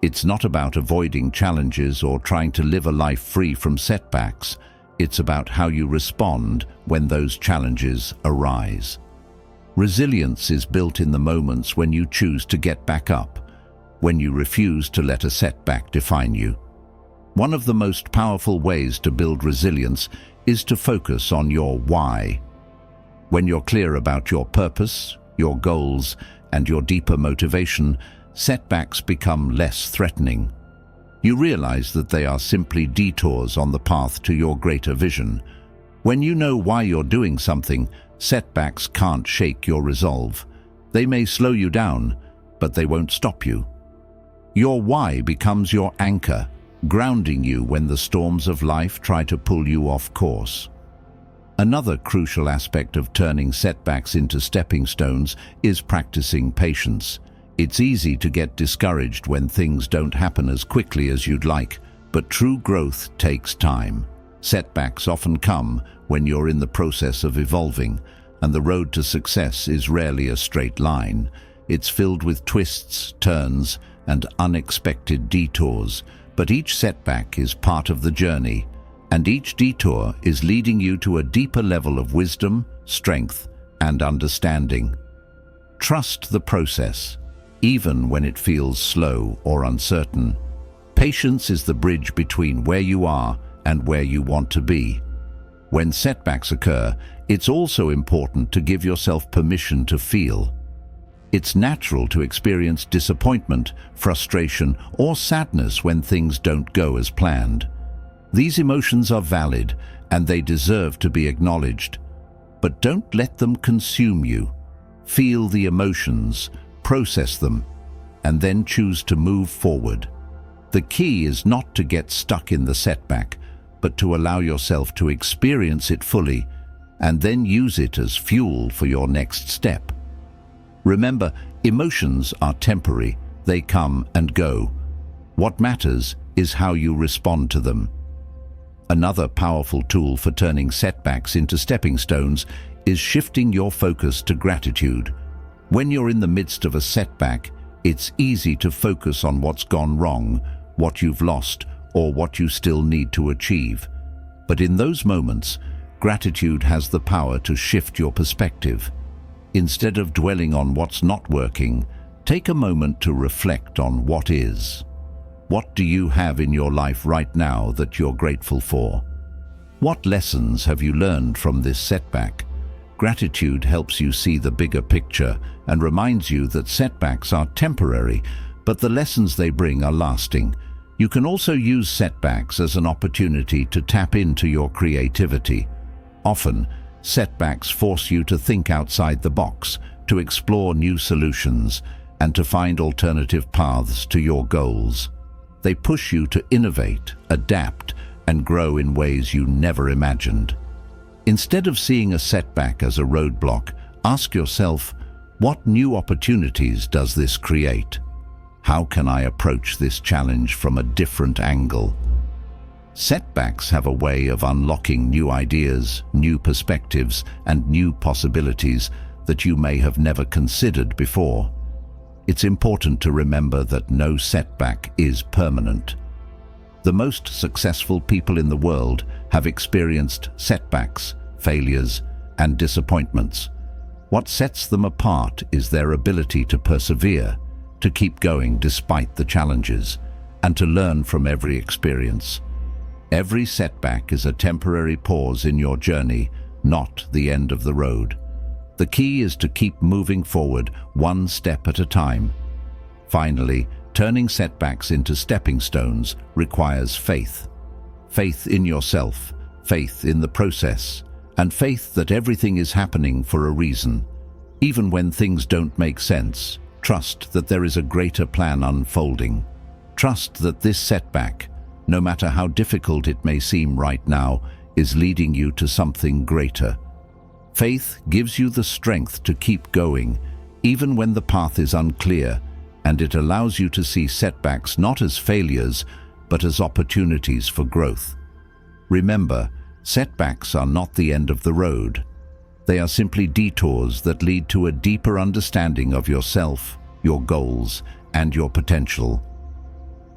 It's not about avoiding challenges or trying to live a life free from setbacks. It's about how you respond when those challenges arise. Resilience is built in the moments when you choose to get back up, when you refuse to let a setback define you. One of the most powerful ways to build resilience is to focus on your why. When you're clear about your purpose, your goals, and your deeper motivation, setbacks become less threatening. You realize that they are simply detours on the path to your greater vision. When you know why you're doing something, setbacks can't shake your resolve. They may slow you down, but they won't stop you. Your why becomes your anchor, grounding you when the storms of life try to pull you off course. Another crucial aspect of turning setbacks into stepping stones is practicing patience. It's easy to get discouraged when things don't happen as quickly as you'd like, but true growth takes time. Setbacks often come when you're in the process of evolving, and the road to success is rarely a straight line. It's filled with twists, turns, and unexpected detours, but each setback is part of the journey, and each detour is leading you to a deeper level of wisdom, strength, and understanding. Trust the process, even when it feels slow or uncertain. Patience is the bridge between where you are and where you want to be. When setbacks occur, it's also important to give yourself permission to feel. It's natural to experience disappointment, frustration, or sadness when things don't go as planned. These emotions are valid, and they deserve to be acknowledged. But don't let them consume you. Feel the emotions, process them, and then choose to move forward. The key is not to get stuck in the setback, but to allow yourself to experience it fully, and then use it as fuel for your next step. Remember, emotions are temporary. They come and go. What matters is how you respond to them. Another powerful tool for turning setbacks into stepping stones is shifting your focus to gratitude. When you're in the midst of a setback, it's easy to focus on what's gone wrong, what you've lost, or what you still need to achieve. But in those moments, gratitude has the power to shift your perspective. Instead of dwelling on what's not working, take a moment to reflect on what is. What do you have in your life right now that you're grateful for? What lessons have you learned from this setback? Gratitude helps you see the bigger picture and reminds you that setbacks are temporary, but the lessons they bring are lasting. You can also use setbacks as an opportunity to tap into your creativity. Often, Setbacks force you to think outside the box, to explore new solutions, and to find alternative paths to your goals. They push you to innovate, adapt, and grow in ways you never imagined. Instead of seeing a setback as a roadblock, ask yourself, what new opportunities does this create? How can I approach this challenge from a different angle? Setbacks have a way of unlocking new ideas, new perspectives, and new possibilities that you may have never considered before. It's important to remember that no setback is permanent. The most successful people in the world have experienced setbacks, failures, and disappointments. What sets them apart is their ability to persevere, to keep going despite the challenges, and to learn from every experience. Every setback is a temporary pause in your journey, not the end of the road. The key is to keep moving forward, one step at a time. Finally, turning setbacks into stepping stones requires faith. Faith in yourself, faith in the process, and faith that everything is happening for a reason. Even when things don't make sense, trust that there is a greater plan unfolding. Trust that this setback, no matter how difficult it may seem right now, is leading you to something greater. Faith gives you the strength to keep going, even when the path is unclear, and it allows you to see setbacks not as failures, but as opportunities for growth. Remember, setbacks are not the end of the road. They are simply detours that lead to a deeper understanding of yourself, your goals, and your potential.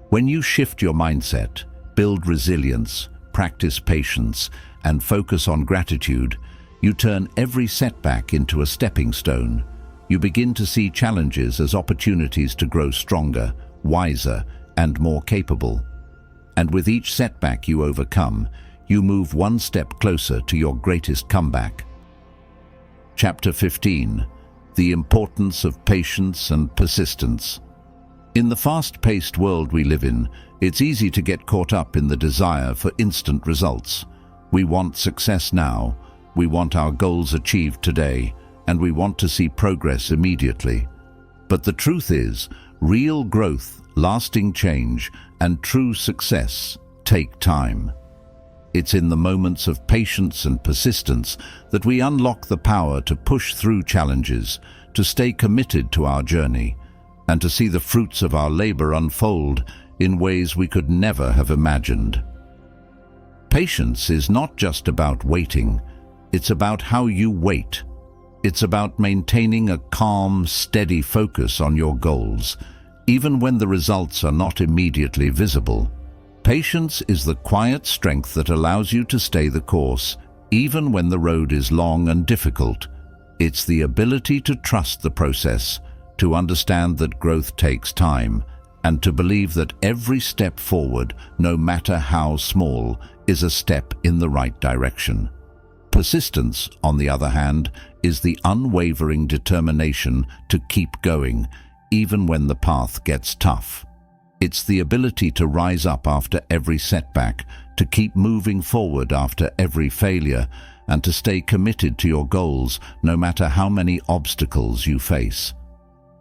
When you shift your mindset, build resilience, practice patience, and focus on gratitude, you turn every setback into a stepping stone. You begin to see challenges as opportunities to grow stronger, wiser, and more capable. And with each setback you overcome, you move one step closer to your greatest comeback. Chapter 15. The Importance of Patience and Persistence. In the fast-paced world we live in, it's easy to get caught up in the desire for instant results. We want success now. We want our goals achieved today, and we want to see progress immediately. But the truth is, real growth, lasting change, and true success take time. It's in the moments of patience and persistence that we unlock the power to push through challenges, to stay committed to our journey, and to see the fruits of our labor unfold in ways we could never have imagined. Patience is not just about waiting. It's about how you wait. It's about maintaining a calm, steady focus on your goals, even when the results are not immediately visible. Patience is the quiet strength that allows you to stay the course, even when the road is long and difficult. It's the ability to trust the process, to understand that growth takes time, and to believe that every step forward, no matter how small, is a step in the right direction. Persistence, on the other hand, is the unwavering determination to keep going, even when the path gets tough. It's the ability to rise up after every setback, to keep moving forward after every failure, and to stay committed to your goals no matter how many obstacles you face.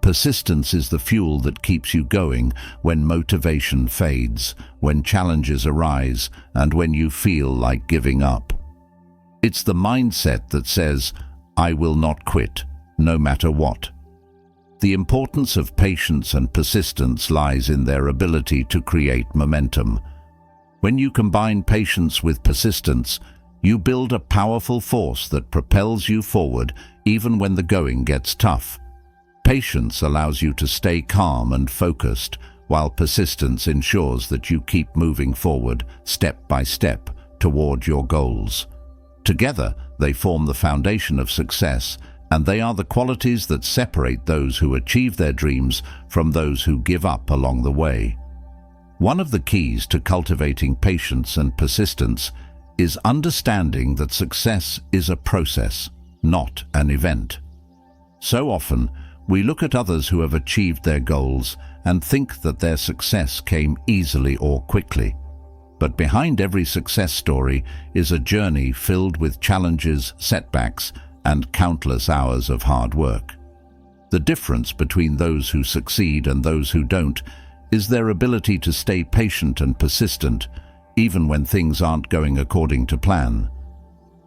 Persistence is the fuel that keeps you going when motivation fades, when challenges arise, and when you feel like giving up. It's the mindset that says, "I will not quit, no matter what." The importance of patience and persistence lies in their ability to create momentum. When you combine patience with persistence, you build a powerful force that propels you forward even when the going gets tough. Patience allows you to stay calm and focused, while persistence ensures that you keep moving forward, step by step, toward your goals. Together, they form the foundation of success, and they are the qualities that separate those who achieve their dreams from those who give up along the way. One of the keys to cultivating patience and persistence is understanding that success is a process, not an event. So often, we look at others who have achieved their goals and think that their success came easily or quickly. But behind every success story is a journey filled with challenges, setbacks, and countless hours of hard work. The difference between those who succeed and those who don't is their ability to stay patient and persistent, even when things aren't going according to plan.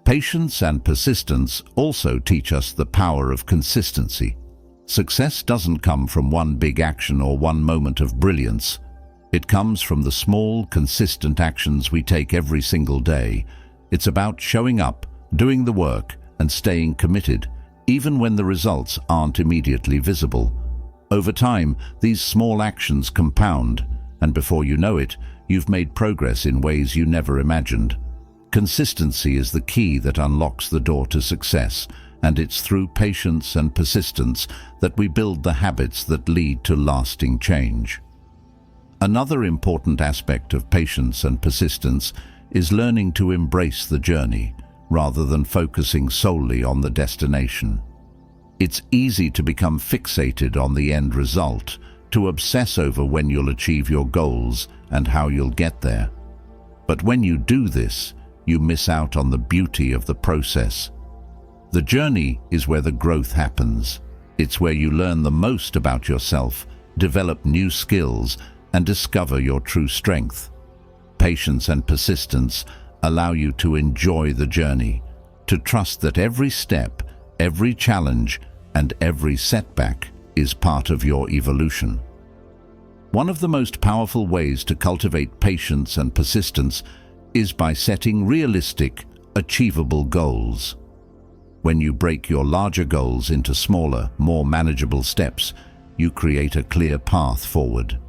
Patience and persistence also teach us the power of consistency. Success doesn't come from one big action or one moment of brilliance. It comes from the small, consistent actions we take every single day. It's about showing up, doing the work, and staying committed, even when the results aren't immediately visible. Over time, these small actions compound, and before you know it, you've made progress in ways you never imagined. Consistency is the key that unlocks the door to success, and it's through patience and persistence that we build the habits that lead to lasting change. Another important aspect of patience and persistence is learning to embrace the journey, rather than focusing solely on the destination. It's easy to become fixated on the end result, to obsess over when you'll achieve your goals and how you'll get there. But when you do this, you miss out on the beauty of the process. The journey is where the growth happens. It's where you learn the most about yourself, develop new skills, and discover your true strength. Patience and persistence allow you to enjoy the journey, to trust that every step, every challenge, and every setback is part of your evolution. One of the most powerful ways to cultivate patience and persistence is by setting realistic, achievable goals. When you break your larger goals into smaller, more manageable steps, you create a clear path forward.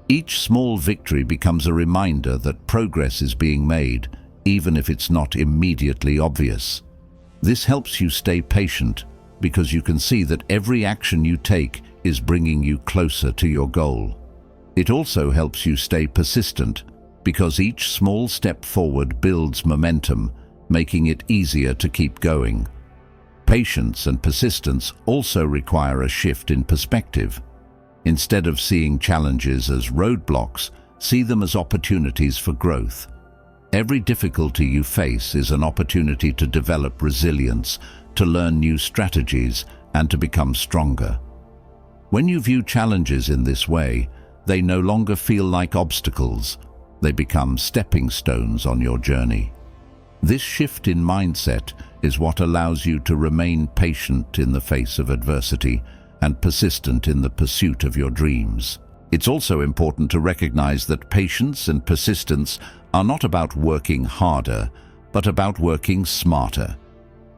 Each small victory becomes a reminder that progress is being made, even if it's not immediately obvious. This helps you stay patient because you can see that every action you take is bringing you closer to your goal. It also helps you stay persistent because each small step forward builds momentum, making it easier to keep going. Patience and persistence also require a shift in perspective. Instead of seeing challenges as roadblocks, see them as opportunities for growth. Every difficulty you face is an opportunity to develop resilience, to learn new strategies, and to become stronger. When you view challenges in this way, they no longer feel like obstacles. They become stepping stones on your journey. This shift in mindset is what allows you to remain patient in the face of adversity and persistent in the pursuit of your dreams. It's also important to recognize that patience and persistence are not about working harder, but about working smarter.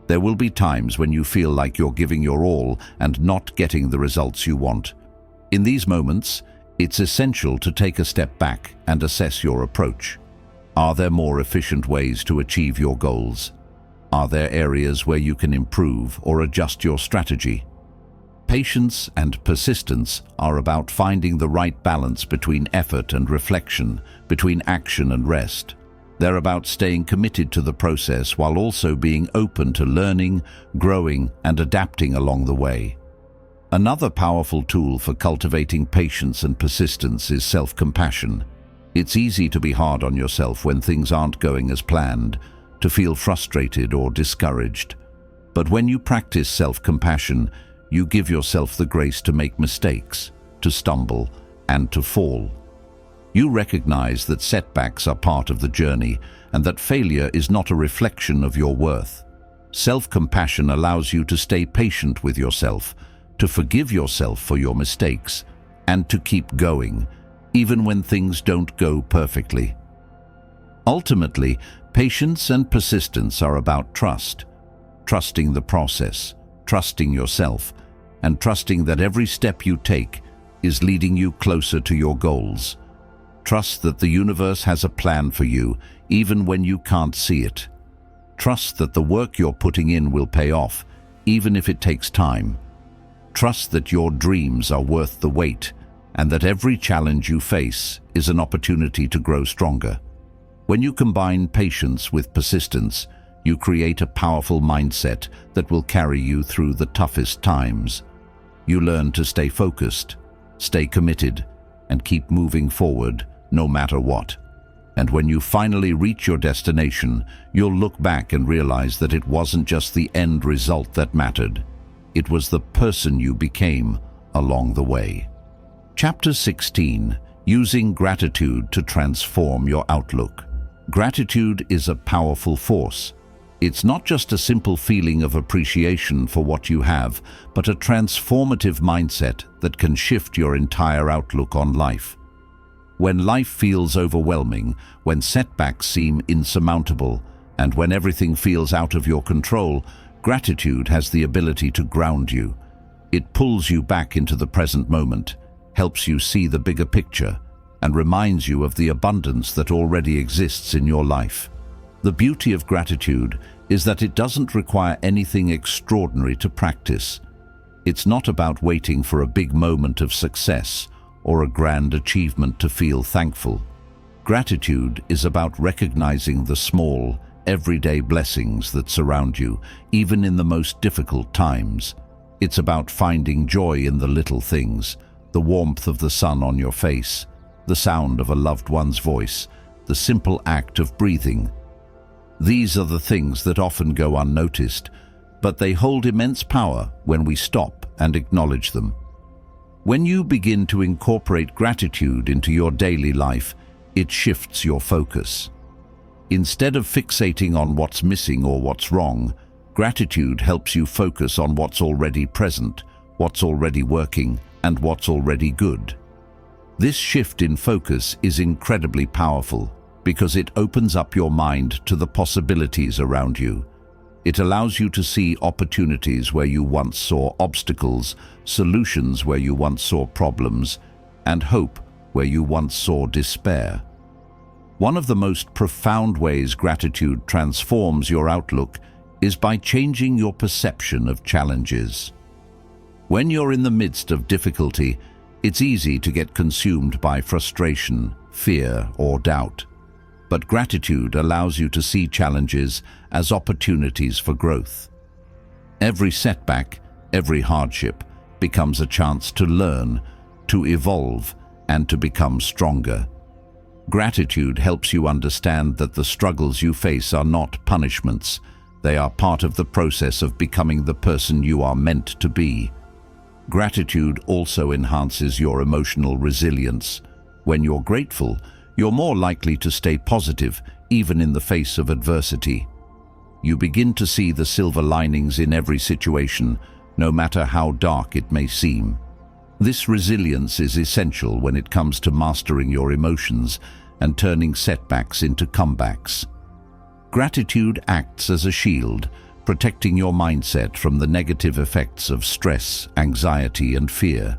There will be times when you feel like you're giving your all and not getting the results you want. In these moments, it's essential to take a step back and assess your approach. Are there more efficient ways to achieve your goals? Are there areas where you can improve or adjust your strategy? Patience and persistence are about finding the right balance between effort and reflection, between action and rest. They're about staying committed to the process while also being open to learning, growing, and adapting along the way. Another powerful tool for cultivating patience and persistence is self-compassion. It's easy to be hard on yourself when things aren't going as planned, to feel frustrated or discouraged. But when you practice self-compassion, you give yourself the grace to make mistakes, to stumble, and to fall. You recognize that setbacks are part of the journey and that failure is not a reflection of your worth. Self-compassion allows you to stay patient with yourself, to forgive yourself for your mistakes, and to keep going, even when things don't go perfectly. Ultimately, patience and persistence are about trust. Trusting the process, trusting yourself, and trusting that every step you take is leading you closer to your goals. Trust that the universe has a plan for you, even when you can't see it. Trust that the work you're putting in will pay off, even if it takes time. Trust that your dreams are worth the wait, and that every challenge you face is an opportunity to grow stronger. When you combine patience with persistence, you create a powerful mindset that will carry you through the toughest times. You learn to stay focused, stay committed, and keep moving forward no matter what. And when you finally reach your destination, you'll look back and realize that it wasn't just the end result that mattered. It was the person you became along the way. Chapter 16. Using gratitude to transform your outlook. Gratitude is a powerful force. It's not just a simple feeling of appreciation for what you have, but a transformative mindset that can shift your entire outlook on life. When life feels overwhelming, when setbacks seem insurmountable, and when everything feels out of your control, gratitude has the ability to ground you. It pulls you back into the present moment, helps you see the bigger picture, and reminds you of the abundance that already exists in your life. The beauty of gratitude is that it doesn't require anything extraordinary to practice. It's not about waiting for a big moment of success or a grand achievement to feel thankful. Gratitude is about recognizing the small, everyday blessings that surround you, even in the most difficult times. It's about finding joy in the little things, the warmth of the sun on your face, the sound of a loved one's voice, the simple act of breathing. These are the things that often go unnoticed, but they hold immense power when we stop and acknowledge them. When you begin to incorporate gratitude into your daily life, it shifts your focus. Instead of fixating on what's missing or what's wrong, gratitude helps you focus on what's already present, what's already working, and what's already good. This shift in focus is incredibly powerful because it opens up your mind to the possibilities around you. It allows you to see opportunities where you once saw obstacles, solutions where you once saw problems, and hope where you once saw despair. One of the most profound ways gratitude transforms your outlook is by changing your perception of challenges. When you're in the midst of difficulty, it's easy to get consumed by frustration, fear, or doubt. But gratitude allows you to see challenges as opportunities for growth. Every setback, every hardship becomes a chance to learn, to evolve, and to become stronger. Gratitude helps you understand that the struggles you face are not punishments. They are part of the process of becoming the person you are meant to be. Gratitude also enhances your emotional resilience. When you're grateful, you're more likely to stay positive, even in the face of adversity. You begin to see the silver linings in every situation, no matter how dark it may seem. This resilience is essential when it comes to mastering your emotions and turning setbacks into comebacks. Gratitude acts as a shield, protecting your mindset from the negative effects of stress, anxiety, and fear.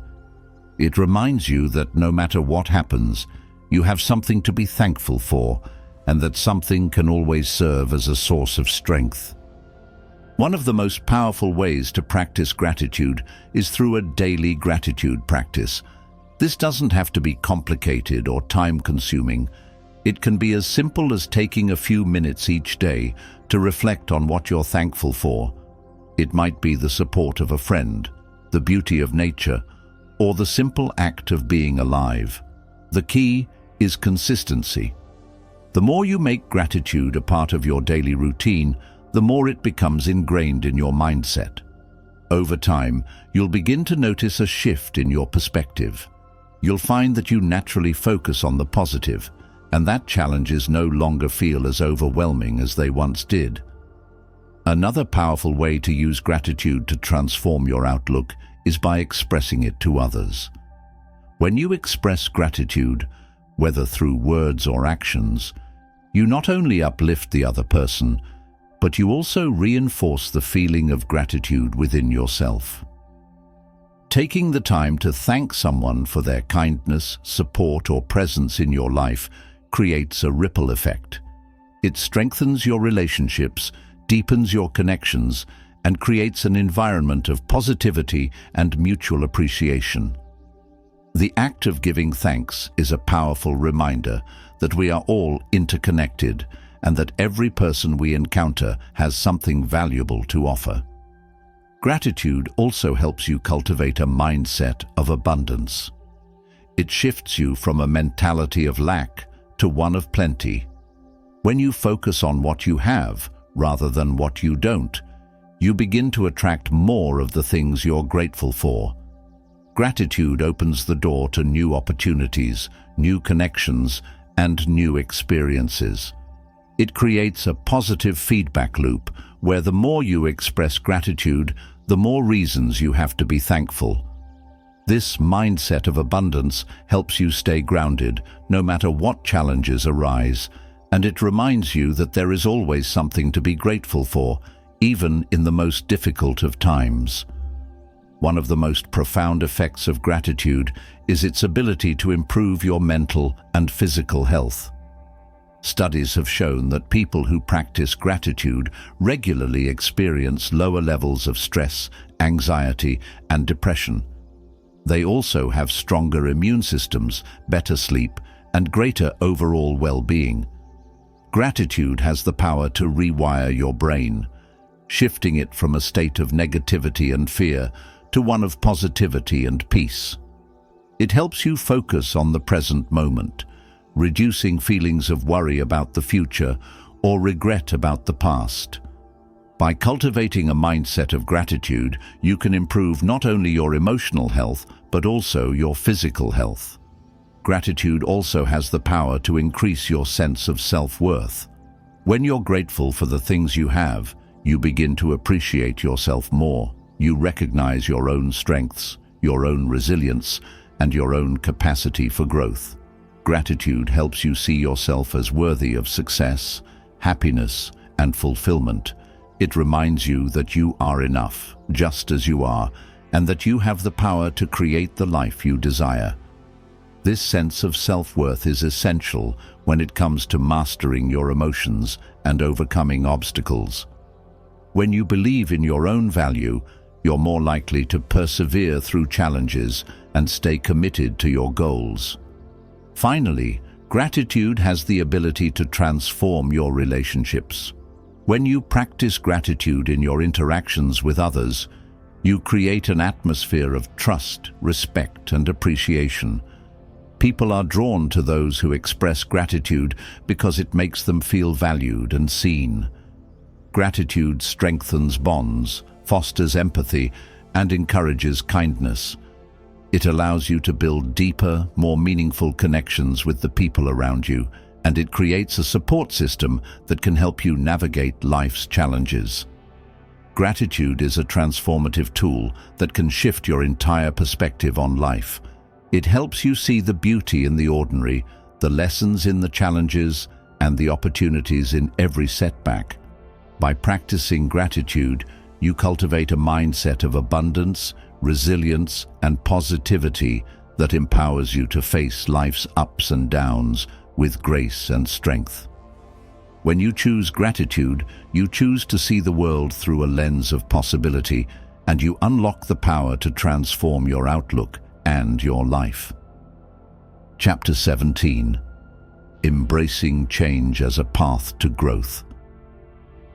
It reminds you that no matter what happens, you have something to be thankful for, and that something can always serve as a source of strength. One of the most powerful ways to practice gratitude is through a daily gratitude practice. This doesn't have to be complicated or time-consuming. It can be as simple as taking a few minutes each day to reflect on what you're thankful for. It might be the support of a friend, the beauty of nature, or the simple act of being alive. The key is consistency. The more you make gratitude a part of your daily routine, the more it becomes ingrained in your mindset. Over time, you'll begin to notice a shift in your perspective. You'll find that you naturally focus on the positive, and that challenges no longer feel as overwhelming as they once did. Another powerful way to use gratitude to transform your outlook is by expressing it to others. When you express gratitude, whether through words or actions, you not only uplift the other person, but you also reinforce the feeling of gratitude within yourself. Taking the time to thank someone for their kindness, support, or presence in your life creates a ripple effect. It strengthens your relationships, deepens your connections, and creates an environment of positivity and mutual appreciation. The act of giving thanks is a powerful reminder that we are all interconnected and that every person we encounter has something valuable to offer. Gratitude also helps you cultivate a mindset of abundance. It shifts you from a mentality of lack to one of plenty. When you focus on what you have rather than what you don't, you begin to attract more of the things you're grateful for. Gratitude opens the door to new opportunities, new connections, and new experiences. It creates a positive feedback loop where the more you express gratitude, the more reasons you have to be thankful. This mindset of abundance helps you stay grounded no matter what challenges arise, and it reminds you that there is always something to be grateful for, even in the most difficult of times. One of the most profound effects of gratitude is its ability to improve your mental and physical health. Studies have shown that people who practice gratitude regularly experience lower levels of stress, anxiety, and depression. They also have stronger immune systems, better sleep, and greater overall well-being. Gratitude has the power to rewire your brain, shifting it from a state of negativity and fear to one of positivity and peace. It helps you focus on the present moment, reducing feelings of worry about the future or regret about the past. By cultivating a mindset of gratitude, you can improve not only your emotional health, but also your physical health. Gratitude also has the power to increase your sense of self-worth. When you're grateful for the things you have, you begin to appreciate yourself more. You recognize your own strengths, your own resilience, and your own capacity for growth. Gratitude helps you see yourself as worthy of success, happiness, and fulfillment. It reminds you that you are enough, just as you are, and that you have the power to create the life you desire. This sense of self-worth is essential when it comes to mastering your emotions and overcoming obstacles. When you believe in your own value, you're more likely to persevere through challenges and stay committed to your goals. Finally, gratitude has the ability to transform your relationships. When you practice gratitude in your interactions with others, you create an atmosphere of trust, respect, and appreciation. People are drawn to those who express gratitude because it makes them feel valued and seen. Gratitude strengthens bonds, fosters empathy, and encourages kindness. It allows you to build deeper, more meaningful connections with the people around you, and it creates a support system that can help you navigate life's challenges. Gratitude is a transformative tool that can shift your entire perspective on life. It helps you see the beauty in the ordinary, the lessons in the challenges, and the opportunities in every setback. By practicing gratitude, you cultivate a mindset of abundance, resilience, and positivity that empowers you to face life's ups and downs with grace and strength. When you choose gratitude, you choose to see the world through a lens of possibility, and you unlock the power to transform your outlook and your life. Chapter 17. Embracing change as a path to growth.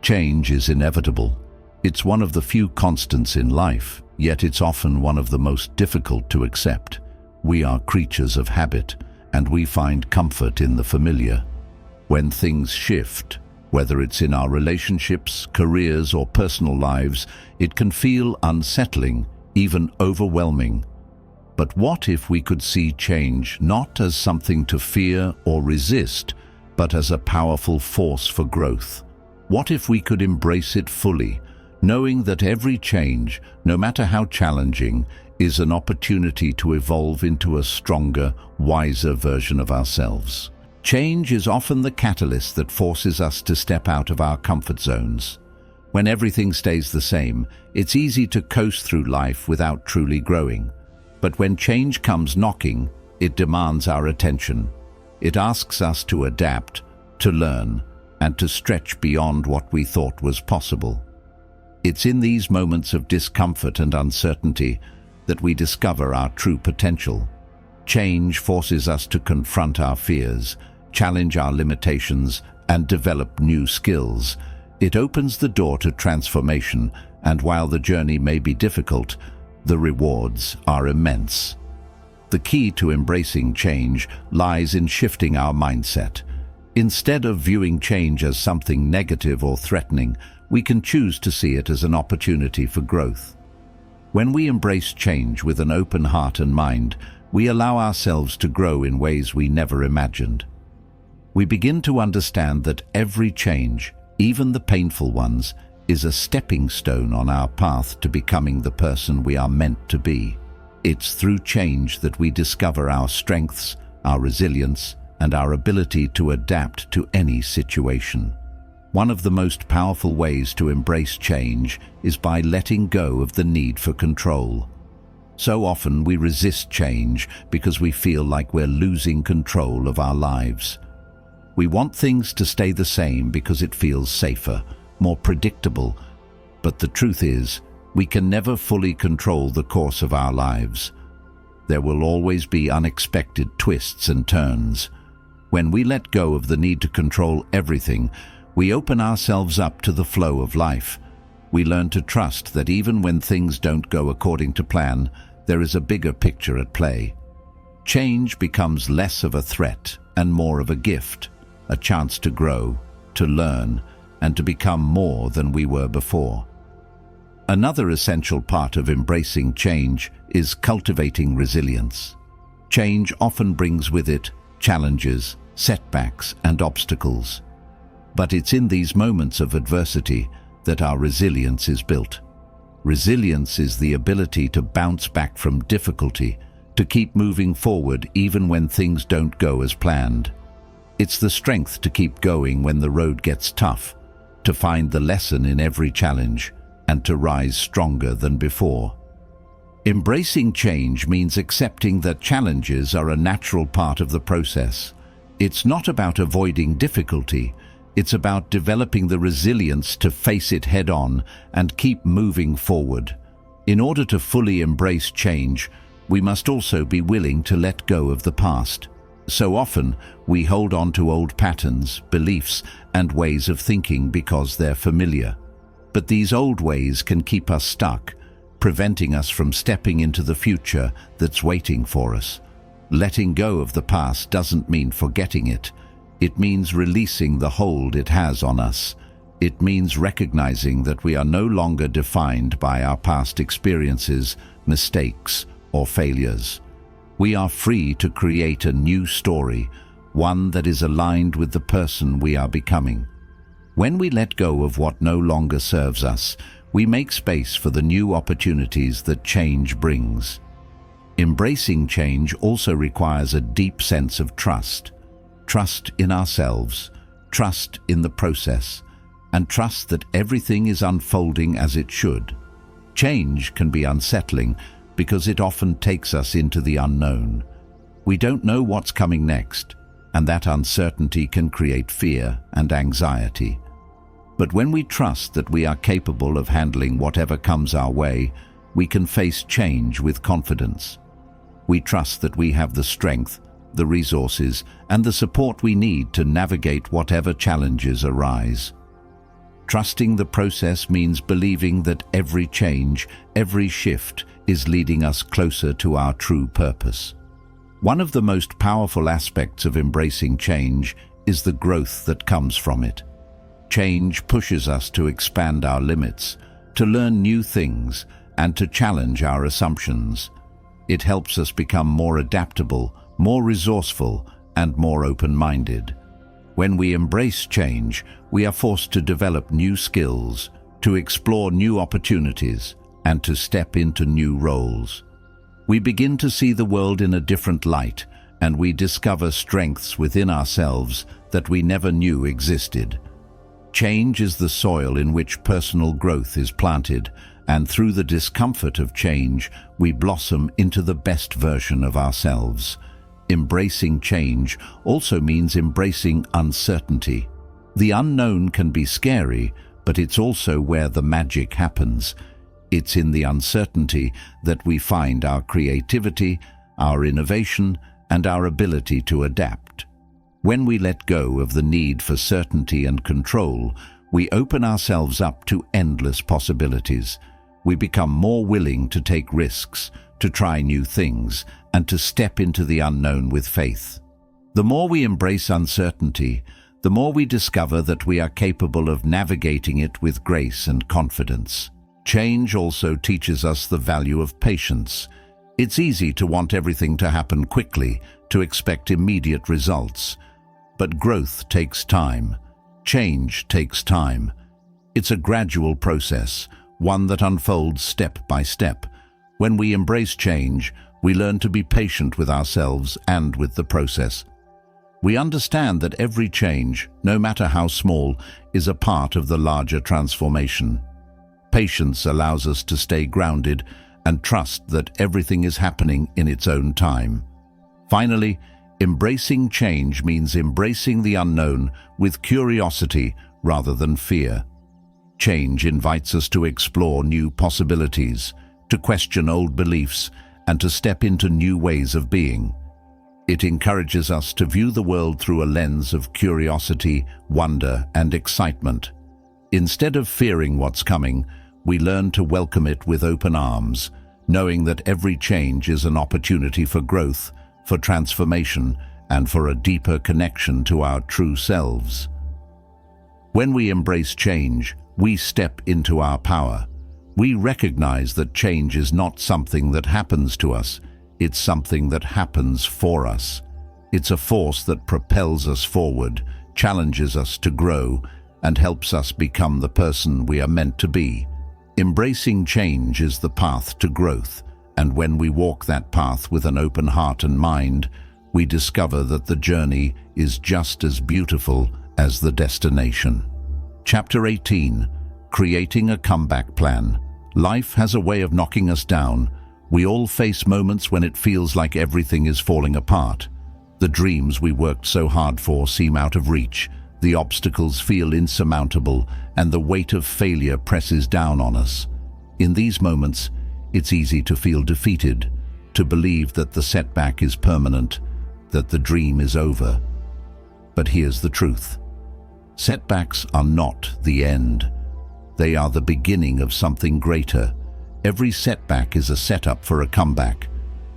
Change is inevitable. It's one of the few constants in life, yet it's often one of the most difficult to accept. We are creatures of habit, and we find comfort in the familiar. When things shift, whether it's in our relationships, careers, or personal lives, it can feel unsettling, even overwhelming. But what if we could see change not as something to fear or resist, but as a powerful force for growth? What if we could embrace it fully, knowing that every change, no matter how challenging, is an opportunity to evolve into a stronger, wiser version of ourselves? Change is often the catalyst that forces us to step out of our comfort zones. When everything stays the same, it's easy to coast through life without truly growing. But when change comes knocking, it demands our attention. It asks us to adapt, to learn, and to stretch beyond what we thought was possible. It's in these moments of discomfort and uncertainty that we discover our true potential. Change forces us to confront our fears, challenge our limitations, and develop new skills. It opens the door to transformation, and while the journey may be difficult, the rewards are immense. The key to embracing change lies in shifting our mindset. Instead of viewing change as something negative or threatening, we can choose to see it as an opportunity for growth. When we embrace change with an open heart and mind, we allow ourselves to grow in ways we never imagined. We begin to understand that every change, even the painful ones, is a stepping stone on our path to becoming the person we are meant to be. It's through change that we discover our strengths, our resilience, and our ability to adapt to any situation. One of the most powerful ways to embrace change is by letting go of the need for control. So often we resist change because we feel like we're losing control of our lives. We want things to stay the same because it feels safer, more predictable, but the truth is, we can never fully control the course of our lives. There will always be unexpected twists and turns. When we let go of the need to control everything, we open ourselves up to the flow of life. We learn to trust that even when things don't go according to plan, there is a bigger picture at play. Change becomes less of a threat and more of a gift, a chance to grow, to learn, and to become more than we were before. Another essential part of embracing change is cultivating resilience. Change often brings with it challenges, setbacks, and obstacles. But it's in these moments of adversity that our resilience is built. Resilience is the ability to bounce back from difficulty, to keep moving forward even when things don't go as planned. It's the strength to keep going when the road gets tough, to find the lesson in every challenge, and to rise stronger than before. Embracing change means accepting that challenges are a natural part of the process. It's not about avoiding difficulty, it's about developing the resilience to face it head-on and keep moving forward. In order to fully embrace change, we must also be willing to let go of the past. So often, we hold on to old patterns, beliefs, and ways of thinking because they're familiar. But these old ways can keep us stuck, preventing us from stepping into the future that's waiting for us. Letting go of the past doesn't mean forgetting it. It means releasing the hold it has on us. It means recognizing that we are no longer defined by our past experiences, mistakes, or failures. We are free to create a new story, one that is aligned with the person we are becoming. When we let go of what no longer serves us, we make space for the new opportunities that change brings. Embracing change also requires a deep sense of trust. Trust in ourselves, trust in the process, and trust that everything is unfolding as it should. Change can be unsettling because it often takes us into the unknown. We don't know what's coming next, and that uncertainty can create fear and anxiety. But when we trust that we are capable of handling whatever comes our way, we can face change with confidence. We trust that we have the strength, the resources, and the support we need to navigate whatever challenges arise. Trusting the process means believing that every change, every shift, is leading us closer to our true purpose. One of the most powerful aspects of embracing change is the growth that comes from it. Change pushes us to expand our limits, to learn new things, and to challenge our assumptions. It helps us become more adaptable, more resourceful, and more open-minded. When we embrace change, we are forced to develop new skills, to explore new opportunities, and to step into new roles. We begin to see the world in a different light, and we discover strengths within ourselves that we never knew existed. Change is the soil in which personal growth is planted, and through the discomfort of change, we blossom into the best version of ourselves. Embracing change also means embracing uncertainty. The unknown can be scary, but it's also where the magic happens. It's in the uncertainty that we find our creativity, our innovation, and our ability to adapt. When we let go of the need for certainty and control, we open ourselves up to endless possibilities. We become more willing to take risks, to try new things, and to step into the unknown with faith. The more we embrace uncertainty, the more we discover that we are capable of navigating it with grace and confidence. Change also teaches us the value of patience. It's easy to want everything to happen quickly, to expect immediate results. But growth takes time. Change takes time. It's a gradual process, one that unfolds step by step. When we embrace change, we learn to be patient with ourselves and with the process. We understand that every change, no matter how small, is a part of the larger transformation. Patience allows us to stay grounded and trust that everything is happening in its own time. Finally, embracing change means embracing the unknown with curiosity rather than fear. Change invites us to explore new possibilities, to question old beliefs, and to step into new ways of being. It encourages us to view the world through a lens of curiosity, wonder, and excitement. Instead of fearing what's coming, we learn to welcome it with open arms, knowing that every change is an opportunity for growth, for transformation, and for a deeper connection to our true selves. When we embrace change, we step into our power. We recognize that change is not something that happens to us, it's something that happens for us. It's a force that propels us forward, challenges us to grow, and helps us become the person we are meant to be. Embracing change is the path to growth, and when we walk that path with an open heart and mind, we discover that the journey is just as beautiful as the destination. Chapter 18. Creating a Comeback Plan. Life has a way of knocking us down. We all face moments when it feels like everything is falling apart. The dreams we worked so hard for seem out of reach. The obstacles feel insurmountable, and the weight of failure presses down on us. In these moments, it's easy to feel defeated, to believe that the setback is permanent, that the dream is over. But here's the truth. Setbacks are not the end. They are the beginning of something greater. Every setback is a setup for a comeback.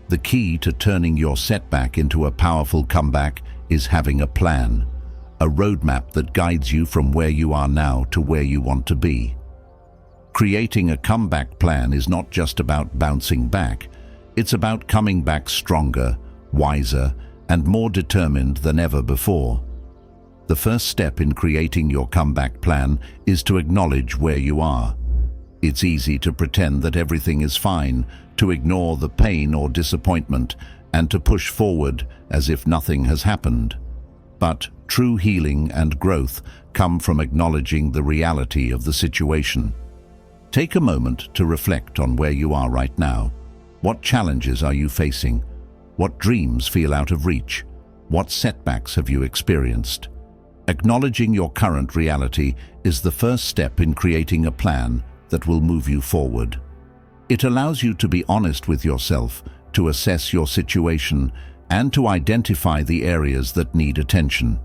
The key to turning your setback into a powerful comeback is having a plan, a roadmap that guides you from where you are now to where you want to be. Creating a comeback plan is not just about bouncing back. It's about coming back stronger, wiser, and more determined than ever before. The first step in creating your comeback plan is to acknowledge where you are. It's easy to pretend that everything is fine, to ignore the pain or disappointment, and to push forward as if nothing has happened. But true healing and growth come from acknowledging the reality of the situation. Take a moment to reflect on where you are right now. What challenges are you facing? What dreams feel out of reach? What setbacks have you experienced? Acknowledging your current reality is the first step in creating a plan that will move you forward. It allows you to be honest with yourself, to assess your situation, and to identify the areas that need attention.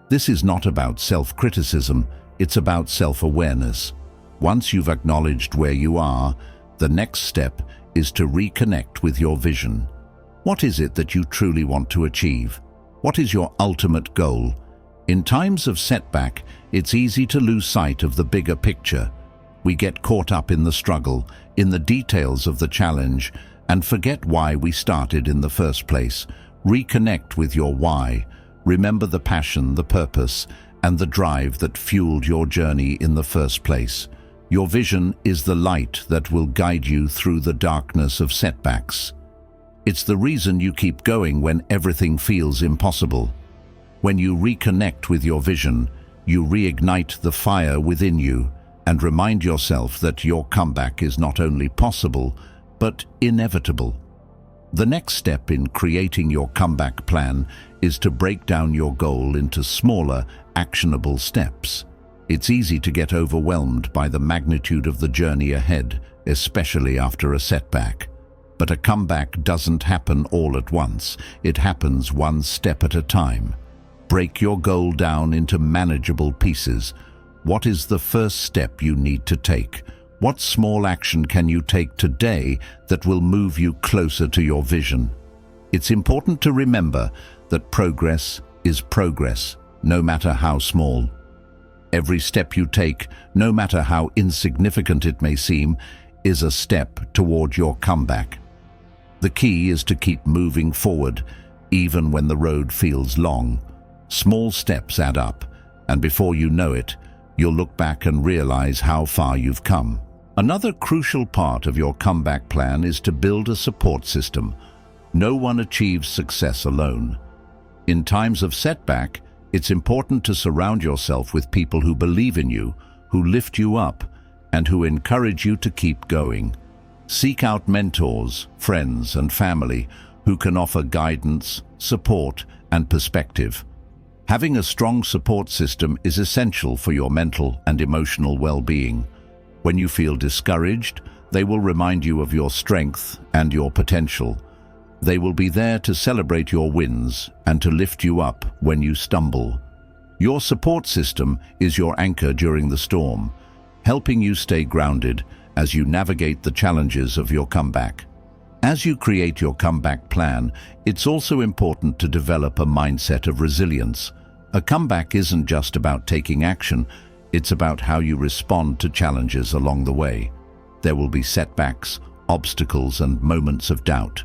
This is not about self-criticism, it's about self-awareness. Once you've acknowledged where you are, the next step is to reconnect with your vision. What is it that you truly want to achieve? What is your ultimate goal? In times of setback, it's easy to lose sight of the bigger picture. We get caught up in the struggle, in the details of the challenge, and forget why we started in the first place. Reconnect with your why. Remember the passion, the purpose, and the drive that fueled your journey in the first place. Your vision is the light that will guide you through the darkness of setbacks. It's the reason you keep going when everything feels impossible. When you reconnect with your vision, you reignite the fire within you and remind yourself that your comeback is not only possible, but inevitable. The next step in creating your comeback plan is to break down your goal into smaller, actionable steps. It's easy to get overwhelmed by the magnitude of the journey ahead, especially after a setback. But a comeback doesn't happen all at once. It happens one step at a time. Break your goal down into manageable pieces. What is the first step you need to take? What small action can you take today that will move you closer to your vision? It's important to remember that progress is progress, no matter how small. Every step you take, no matter how insignificant it may seem, is a step toward your comeback. The key is to keep moving forward, even when the road feels long. Small steps add up, and before you know it, you'll look back and realize how far you've come. Another crucial part of your comeback plan is to build a support system. No one achieves success alone. In times of setback, it's important to surround yourself with people who believe in you, who lift you up, and who encourage you to keep going. Seek out mentors, friends, and family who can offer guidance, support, and perspective. Having a strong support system is essential for your mental and emotional well-being. When you feel discouraged, they will remind you of your strength and your potential. They will be there to celebrate your wins and to lift you up when you stumble. Your support system is your anchor during the storm, helping you stay grounded as you navigate the challenges of your comeback. As you create your comeback plan, it's also important to develop a mindset of resilience. A comeback isn't just about taking action, it's about how you respond to challenges along the way. There will be setbacks, obstacles, and moments of doubt.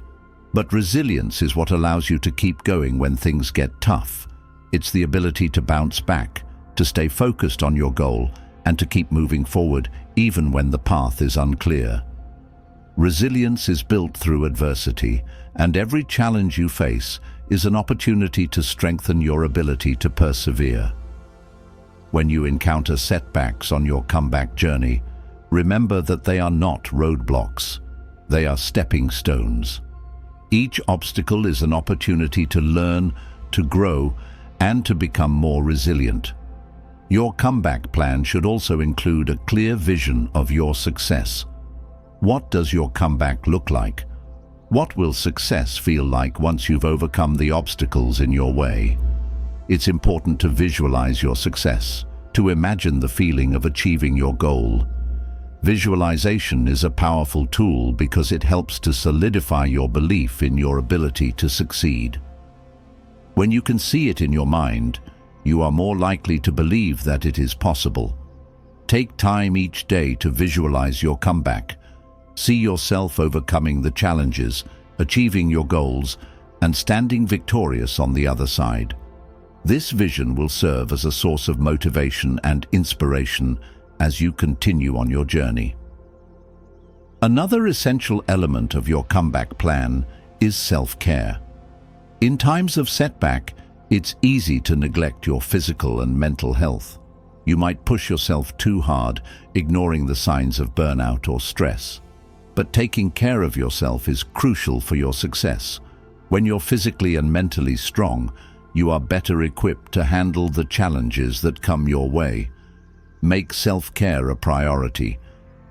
But resilience is what allows you to keep going when things get tough. It's the ability to bounce back, to stay focused on your goal, and to keep moving forward even when the path is unclear. Resilience is built through adversity, and every challenge you face is an opportunity to strengthen your ability to persevere. When you encounter setbacks on your comeback journey, remember that they are not roadblocks. They are stepping stones. Each obstacle is an opportunity to learn, to grow, and to become more resilient. Your comeback plan should also include a clear vision of your success. What does your comeback look like? What will success feel like once you've overcome the obstacles in your way? It's important to visualize your success, to imagine the feeling of achieving your goal. Visualization is a powerful tool because it helps to solidify your belief in your ability to succeed. When you can see it in your mind, you are more likely to believe that it is possible. Take time each day to visualize your comeback. See yourself overcoming the challenges, achieving your goals, and standing victorious on the other side. This vision will serve as a source of motivation and inspiration as you continue on your journey. Another essential element of your comeback plan is self-care. In times of setback, it's easy to neglect your physical and mental health. You might push yourself too hard, ignoring the signs of burnout or stress. But taking care of yourself is crucial for your success. When you're physically and mentally strong, you are better equipped to handle the challenges that come your way. Make self-care a priority.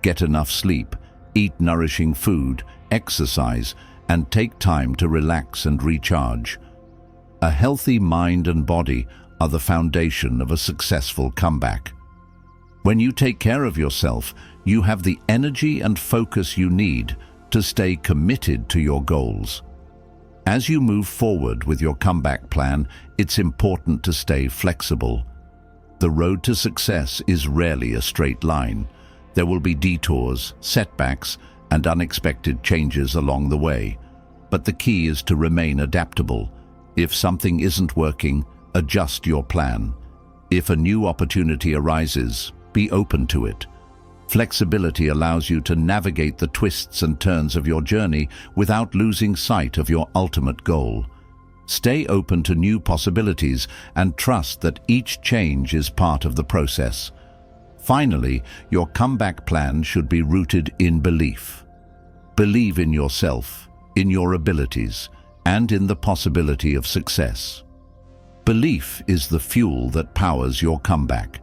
Get enough sleep, eat nourishing food, exercise, and take time to relax and recharge. A healthy mind and body are the foundation of a successful comeback. When you take care of yourself, you have the energy and focus you need to stay committed to your goals. As you move forward with your comeback plan, it's important to stay flexible. The road to success is rarely a straight line. There will be detours, setbacks, and unexpected changes along the way. But the key is to remain adaptable. If something isn't working, adjust your plan. If a new opportunity arises, be open to it. Flexibility allows you to navigate the twists and turns of your journey without losing sight of your ultimate goal. Stay open to new possibilities and trust that each change is part of the process. Finally, your comeback plan should be rooted in belief. Believe in yourself, in your abilities, and in the possibility of success. Belief is the fuel that powers your comeback.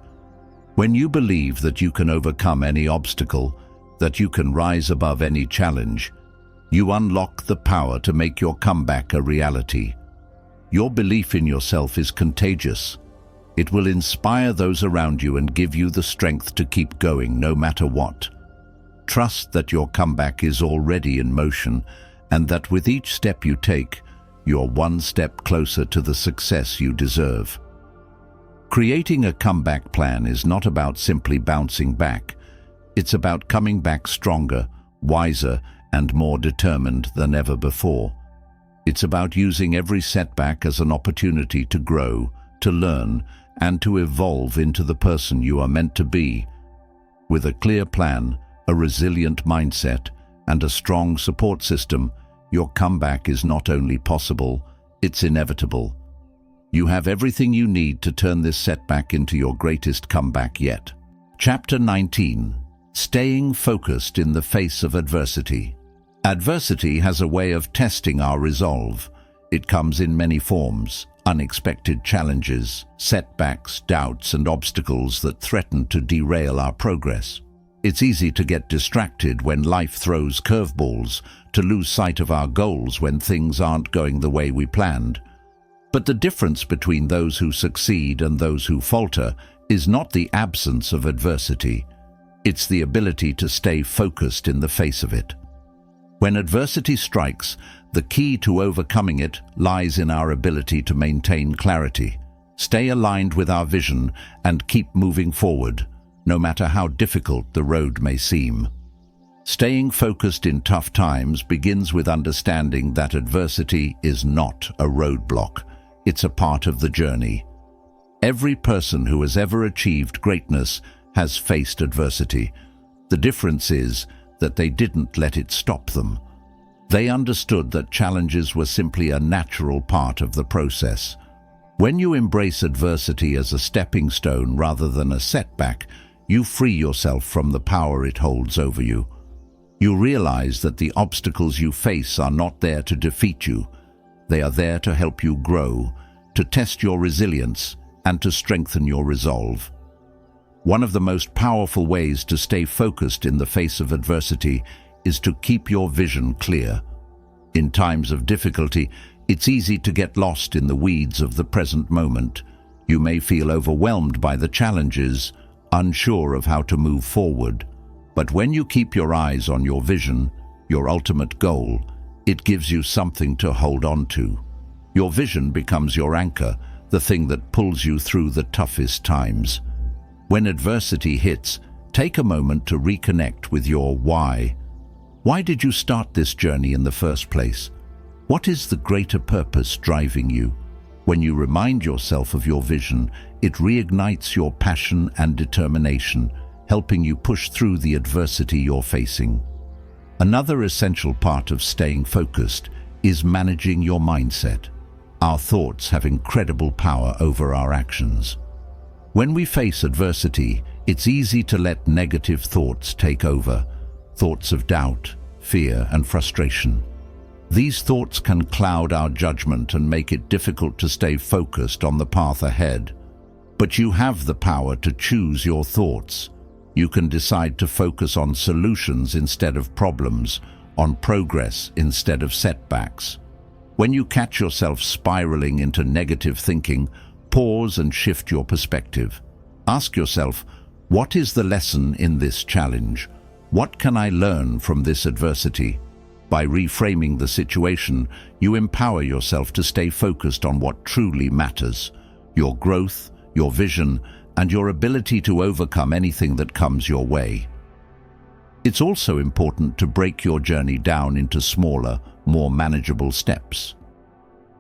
When you believe that you can overcome any obstacle, that you can rise above any challenge, you unlock the power to make your comeback a reality. Your belief in yourself is contagious. It will inspire those around you and give you the strength to keep going no matter what. Trust that your comeback is already in motion and that with each step you take, you're one step closer to the success you deserve. Creating a comeback plan is not about simply bouncing back. It's about coming back stronger, wiser, and more determined than ever before. It's about using every setback as an opportunity to grow, to learn, and to evolve into the person you are meant to be. With a clear plan, a resilient mindset, and a strong support system, your comeback is not only possible, it's inevitable. You have everything you need to turn this setback into your greatest comeback yet. Chapter 19. Staying focused in the face of adversity. Adversity has a way of testing our resolve. It comes in many forms: unexpected challenges, setbacks, doubts, and obstacles that threaten to derail our progress. It's easy to get distracted when life throws curveballs, to lose sight of our goals when things aren't going the way we planned. But the difference between those who succeed and those who falter is not the absence of adversity. It's the ability to stay focused in the face of it. When adversity strikes, the key to overcoming it lies in our ability to maintain clarity, stay aligned with our vision, and keep moving forward, no matter how difficult the road may seem. Staying focused in tough times begins with understanding that adversity is not a roadblock. It's a part of the journey. Every person who has ever achieved greatness has faced adversity. The difference is that they didn't let it stop them. They understood that challenges were simply a natural part of the process. When you embrace adversity as a stepping stone rather than a setback, you free yourself from the power it holds over you. You realize that the obstacles you face are not there to defeat you. They are there to help you grow, to test your resilience, and to strengthen your resolve. One of the most powerful ways to stay focused in the face of adversity is to keep your vision clear. In times of difficulty, it's easy to get lost in the weeds of the present moment. You may feel overwhelmed by the challenges, unsure of how to move forward. But when you keep your eyes on your vision, your ultimate goal, it gives you something to hold on to. Your vision becomes your anchor, the thing that pulls you through the toughest times. When adversity hits, take a moment to reconnect with your why. Why did you start this journey in the first place? What is the greater purpose driving you? When you remind yourself of your vision, it reignites your passion and determination, helping you push through the adversity you're facing. Another essential part of staying focused is managing your mindset. Our thoughts have incredible power over our actions. When we face adversity, it's easy to let negative thoughts take over, thoughts of doubt, fear, and frustration. These thoughts can cloud our judgment and make it difficult to stay focused on the path ahead. But you have the power to choose your thoughts. You can decide to focus on solutions instead of problems, on progress instead of setbacks. When you catch yourself spiraling into negative thinking, pause and shift your perspective. Ask yourself, what is the lesson in this challenge? What can I learn from this adversity? By reframing the situation, you empower yourself to stay focused on what truly matters: your growth, your vision, and your ability to overcome anything that comes your way. It's also important to break your journey down into smaller, more manageable steps.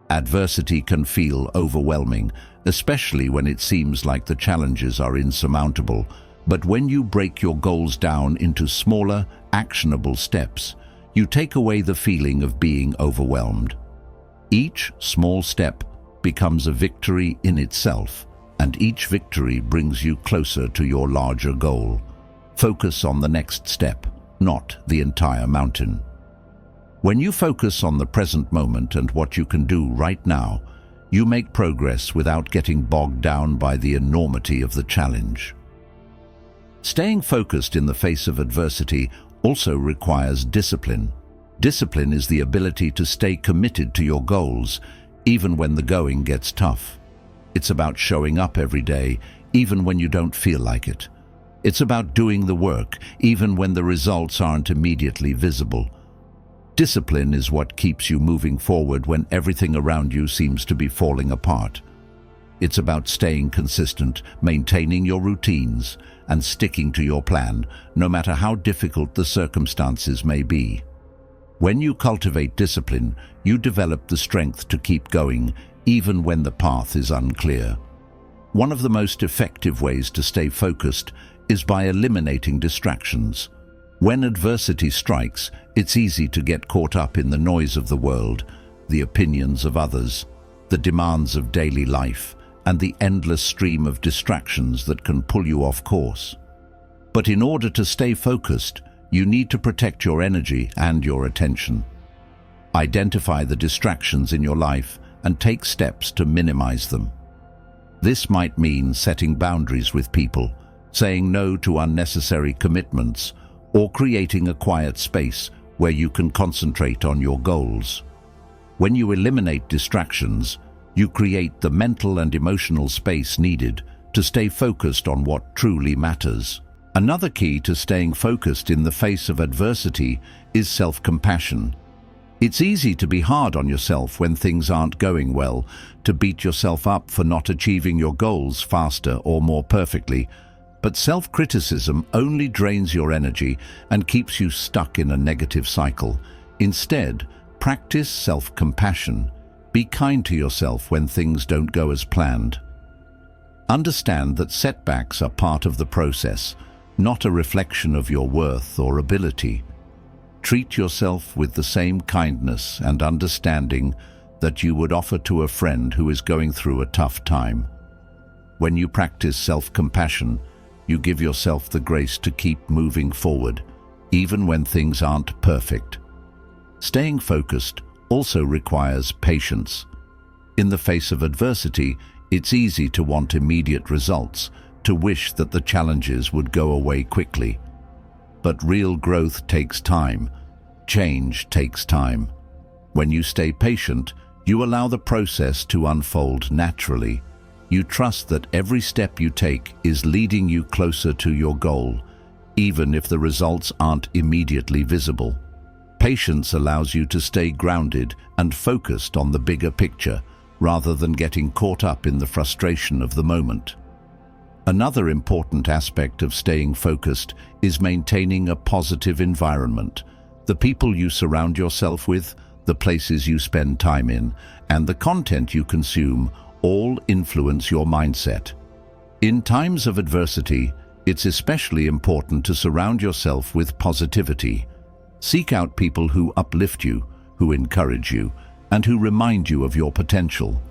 Adversity can feel overwhelming, especially when it seems like the challenges are insurmountable. But when you break your goals down into smaller, actionable steps, you take away the feeling of being overwhelmed. Each small step becomes a victory in itself, and each victory brings you closer to your larger goal. Focus on the next step, not the entire mountain. When you focus on the present moment and what you can do right now, you make progress without getting bogged down by the enormity of the challenge. Staying focused in the face of adversity also requires discipline. Discipline is the ability to stay committed to your goals, even when the going gets tough. It's about showing up every day, even when you don't feel like it. It's about doing the work, even when the results aren't immediately visible. Discipline is what keeps you moving forward when everything around you seems to be falling apart. It's about staying consistent, maintaining your routines, and sticking to your plan, no matter how difficult the circumstances may be. When you cultivate discipline, you develop the strength to keep going, even when the path is unclear. One of the most effective ways to stay focused is by eliminating distractions. When adversity strikes, it's easy to get caught up in the noise of the world, the opinions of others, the demands of daily life, and the endless stream of distractions that can pull you off course. But in order to stay focused, you need to protect your energy and your attention. Identify the distractions in your life and take steps to minimize them. This might mean setting boundaries with people, saying no to unnecessary commitments, or creating a quiet space where you can concentrate on your goals. When you eliminate distractions, you create the mental and emotional space needed to stay focused on what truly matters. Another key to staying focused in the face of adversity is self-compassion. It's easy to be hard on yourself when things aren't going well, to beat yourself up for not achieving your goals faster or more perfectly. But self-criticism only drains your energy and keeps you stuck in a negative cycle. Instead, practice self-compassion. Be kind to yourself when things don't go as planned. Understand that setbacks are part of the process, not a reflection of your worth or ability. Treat yourself with the same kindness and understanding that you would offer to a friend who is going through a tough time. When you practice self-compassion, you give yourself the grace to keep moving forward, even when things aren't perfect. Staying focused also requires patience. In the face of adversity, it's easy to want immediate results, to wish that the challenges would go away quickly. But real growth takes time. Change takes time. When you stay patient, you allow the process to unfold naturally. You trust that every step you take is leading you closer to your goal, even if the results aren't immediately visible. Patience allows you to stay grounded and focused on the bigger picture, rather than getting caught up in the frustration of the moment. Another important aspect of staying focused is maintaining a positive environment. The people you surround yourself with, the places you spend time in, and the content you consume all influence your mindset. In times of adversity, it's especially important to surround yourself with positivity. Seek out people who uplift you, who encourage you, and who remind you of your potential.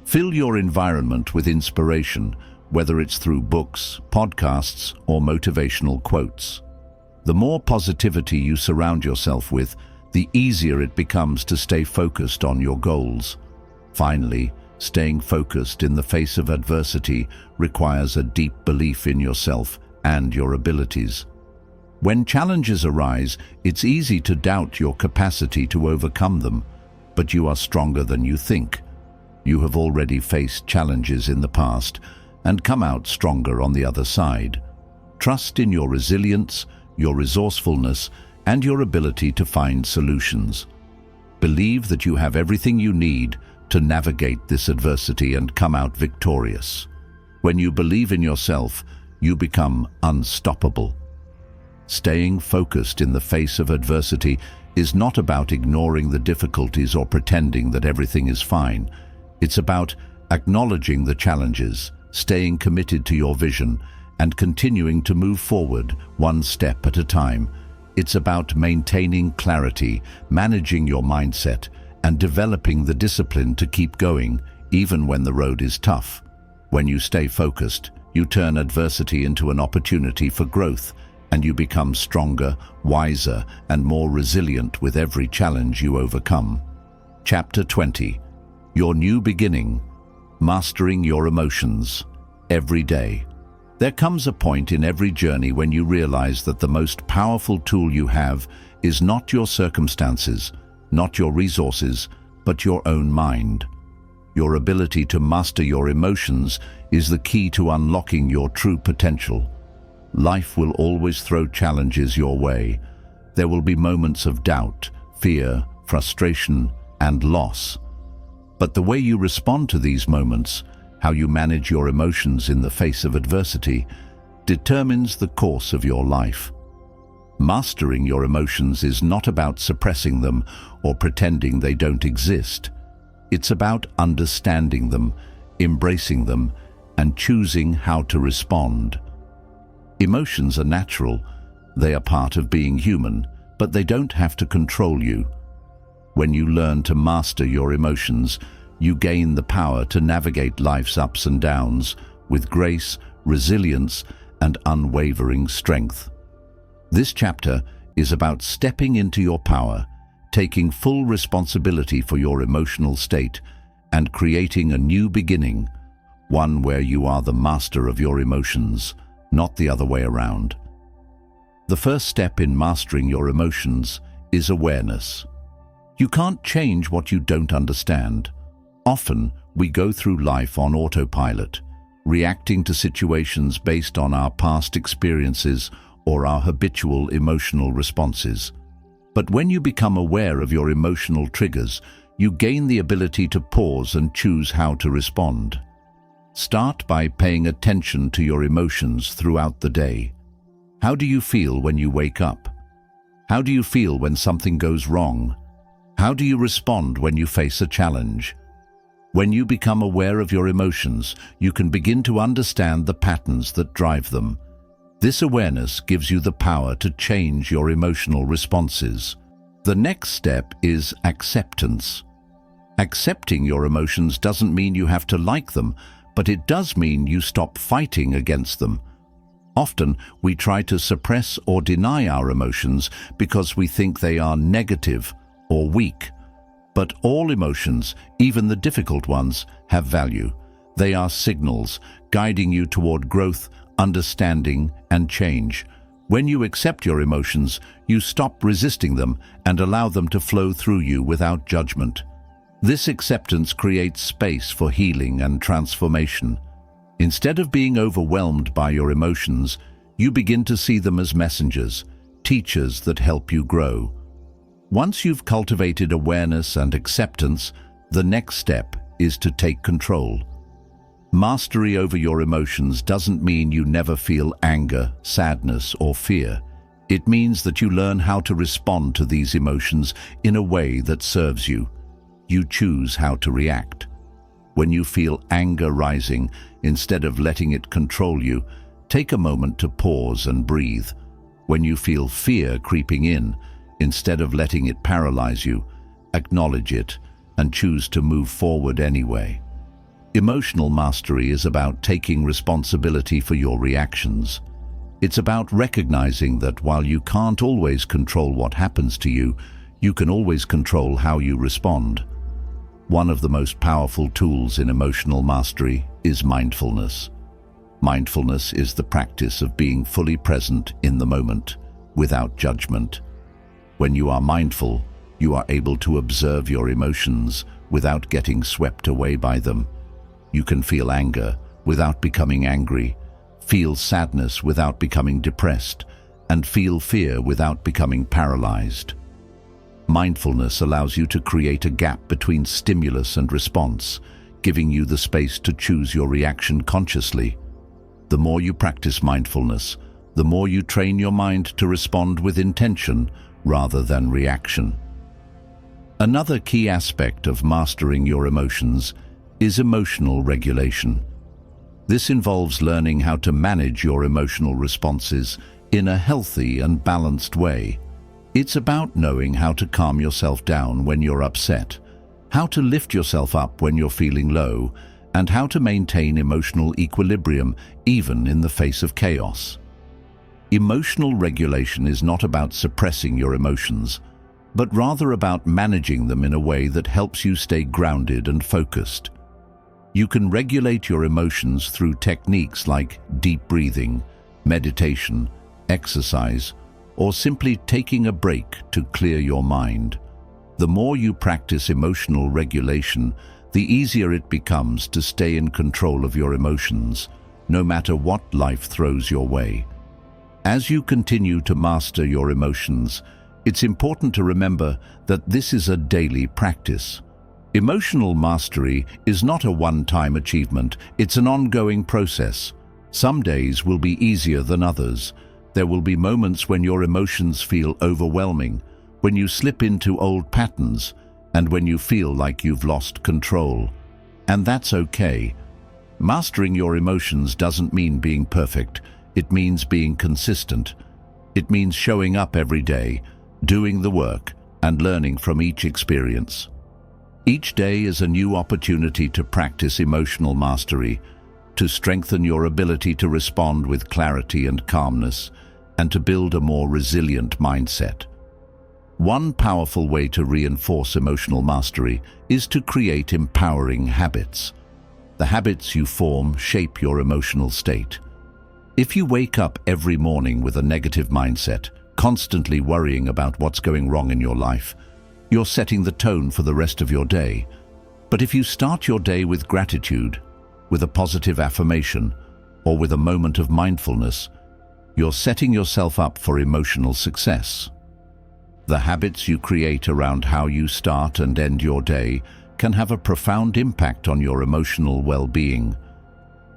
Fill your environment with inspiration, whether it's through books, podcasts, or motivational quotes. The more positivity you surround yourself with, the easier it becomes to stay focused on your goals. Finally, staying focused in the face of adversity requires a deep belief in yourself and your abilities. When challenges arise, it's easy to doubt your capacity to overcome them, but you are stronger than you think. You have already faced challenges in the past and come out stronger on the other side. Trust in your resilience, your resourcefulness, and your ability to find solutions. Believe that you have everything you need to navigate this adversity and come out victorious. When you believe in yourself, you become unstoppable. Staying focused in the face of adversity is not about ignoring the difficulties or pretending that everything is fine. It's about acknowledging the challenges, staying committed to your vision, and continuing to move forward one step at a time. It's about maintaining clarity, managing your mindset, and developing the discipline to keep going, even when the road is tough. When you stay focused, you turn adversity into an opportunity for growth, and you become stronger, wiser, and more resilient with every challenge you overcome. Chapter 20. Your New Beginning. Mastering Your Emotions. Every day. There comes a point in every journey when you realize that the most powerful tool you have is not your circumstances, not your resources, but your own mind. Your ability to master your emotions is the key to unlocking your true potential. Life will always throw challenges your way. There will be moments of doubt, fear, frustration, and loss. But the way you respond to these moments, how you manage your emotions in the face of adversity, determines the course of your life. Mastering your emotions is not about suppressing them or pretending they don't exist. It's about understanding them, embracing them, and choosing how to respond. Emotions are natural. They are part of being human, but they don't have to control you. When you learn to master your emotions, you gain the power to navigate life's ups and downs with grace, resilience, and unwavering strength. This chapter is about stepping into your power, taking full responsibility for your emotional state, and creating a new beginning, one where you are the master of your emotions, not the other way around. The first step in mastering your emotions is awareness. You can't change what you don't understand. Often, we go through life on autopilot, reacting to situations based on our past experiences or our habitual emotional responses. But when you become aware of your emotional triggers, you gain the ability to pause and choose how to respond. Start by paying attention to your emotions throughout the day. How do you feel when you wake up? How do you feel when something goes wrong? How do you respond when you face a challenge? When you become aware of your emotions, you can begin to understand the patterns that drive them. This awareness gives you the power to change your emotional responses. The next step is acceptance. Accepting your emotions doesn't mean you have to like them, but it does mean you stop fighting against them. Often, we try to suppress or deny our emotions because we think they are negative or weak. But all emotions, even the difficult ones, have value. They are signals guiding you toward growth, understanding, and change. When you accept your emotions, you stop resisting them and allow them to flow through you without judgment. This acceptance creates space for healing and transformation. Instead of being overwhelmed by your emotions, you begin to see them as messengers, teachers that help you grow. Once you've cultivated awareness and acceptance, the next step is to take control. Mastery over your emotions doesn't mean you never feel anger, sadness, or fear. It means that you learn how to respond to these emotions in a way that serves you. You choose how to react. When you feel anger rising, instead of letting it control you, take a moment to pause and breathe. When you feel fear creeping in, instead of letting it paralyze you, acknowledge it and choose to move forward anyway. Emotional mastery is about taking responsibility for your reactions. It's about recognizing that while you can't always control what happens to you, you can always control how you respond. One of the most powerful tools in emotional mastery is mindfulness. Mindfulness is the practice of being fully present in the moment, without judgment. When you are mindful, you are able to observe your emotions without getting swept away by them. You can feel anger without becoming angry, feel sadness without becoming depressed, and feel fear without becoming paralyzed. Mindfulness allows you to create a gap between stimulus and response, giving you the space to choose your reaction consciously. The more you practice mindfulness, the more you train your mind to respond with intention rather than reaction. Another key aspect of mastering your emotions is emotional regulation. This involves learning how to manage your emotional responses in a healthy and balanced way. It's about knowing how to calm yourself down when you're upset, how to lift yourself up when you're feeling low, and how to maintain emotional equilibrium even in the face of chaos. Emotional regulation is not about suppressing your emotions, but rather about managing them in a way that helps you stay grounded and focused. You can regulate your emotions through techniques like deep breathing, meditation, exercise, or simply taking a break to clear your mind. The more you practice emotional regulation, the easier it becomes to stay in control of your emotions, no matter what life throws your way. As you continue to master your emotions, it's important to remember that this is a daily practice. Emotional mastery is not a one-time achievement, it's an ongoing process. Some days will be easier than others. There will be moments when your emotions feel overwhelming, when you slip into old patterns, and when you feel like you've lost control. And that's okay. Mastering your emotions doesn't mean being perfect. It means being consistent. It means showing up every day, doing the work, and learning from each experience. Each day is a new opportunity to practice emotional mastery, to strengthen your ability to respond with clarity and calmness, and to build a more resilient mindset. One powerful way to reinforce emotional mastery is to create empowering habits. The habits you form shape your emotional state. If you wake up every morning with a negative mindset, constantly worrying about what's going wrong in your life, you're setting the tone for the rest of your day. But if you start your day with gratitude, with a positive affirmation, or with a moment of mindfulness, you're setting yourself up for emotional success. The habits you create around how you start and end your day can have a profound impact on your emotional well-being.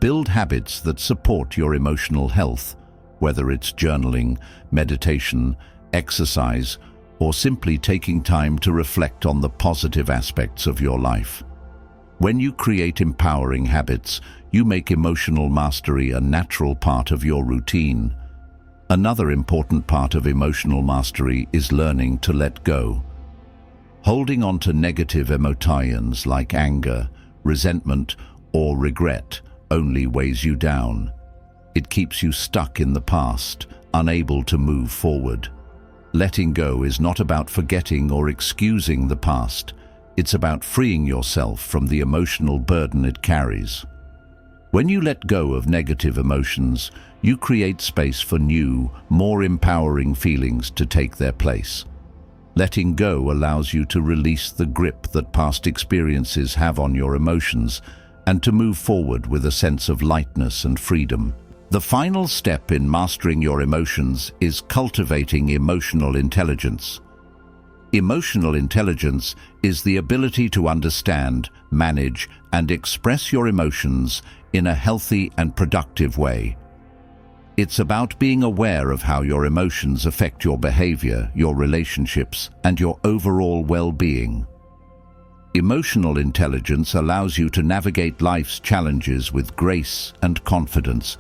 Build habits that support your emotional health, whether it's journaling, meditation, exercise, or simply taking time to reflect on the positive aspects of your life. When you create empowering habits, you make emotional mastery a natural part of your routine. Another important part of emotional mastery is learning to let go. Holding on to negative emotions like anger, resentment, or regret only weighs you down. It keeps you stuck in the past, unable to move forward. Letting go is not about forgetting or excusing the past. It's about freeing yourself from the emotional burden it carries. When you let go of negative emotions, you create space for new, more empowering feelings to take their place. Letting go allows you to release the grip that past experiences have on your emotions and to move forward with a sense of lightness and freedom. The final step in mastering your emotions is cultivating emotional intelligence. Emotional intelligence is the ability to understand, manage, and express your emotions in a healthy and productive way. It's about being aware of how your emotions affect your behavior, your relationships, and your overall well-being. Emotional intelligence allows you to navigate life's challenges with grace and confidence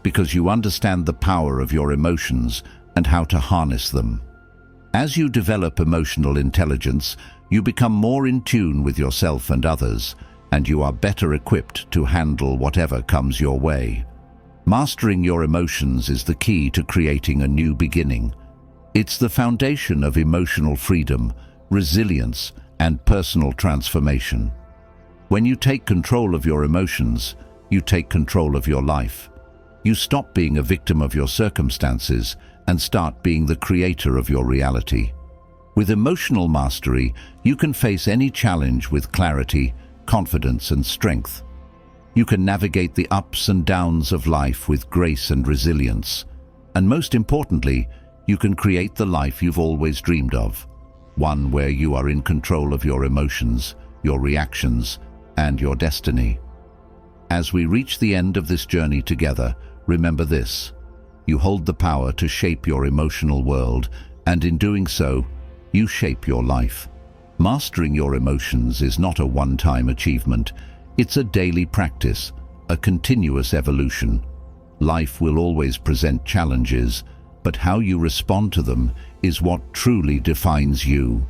because you understand the power of your emotions and how to harness them. As you develop emotional intelligence, you become more in tune with yourself and others, and you are better equipped to handle whatever comes your way. Mastering your emotions is the key to creating a new beginning. It's the foundation of emotional freedom, resilience, and personal transformation. When you take control of your emotions, you take control of your life. You stop being a victim of your circumstances and start being the creator of your reality. With emotional mastery, you can face any challenge with clarity, confidence, and strength. You can navigate the ups and downs of life with grace and resilience. And most importantly, you can create the life you've always dreamed of. One where you are in control of your emotions, your reactions, and your destiny. As we reach the end of this journey together, remember this: you hold the power to shape your emotional world, and in doing so, you shape your life. Mastering your emotions is not a one-time achievement. It's a daily practice, a continuous evolution. Life will always present challenges, but how you respond to them is what truly defines you.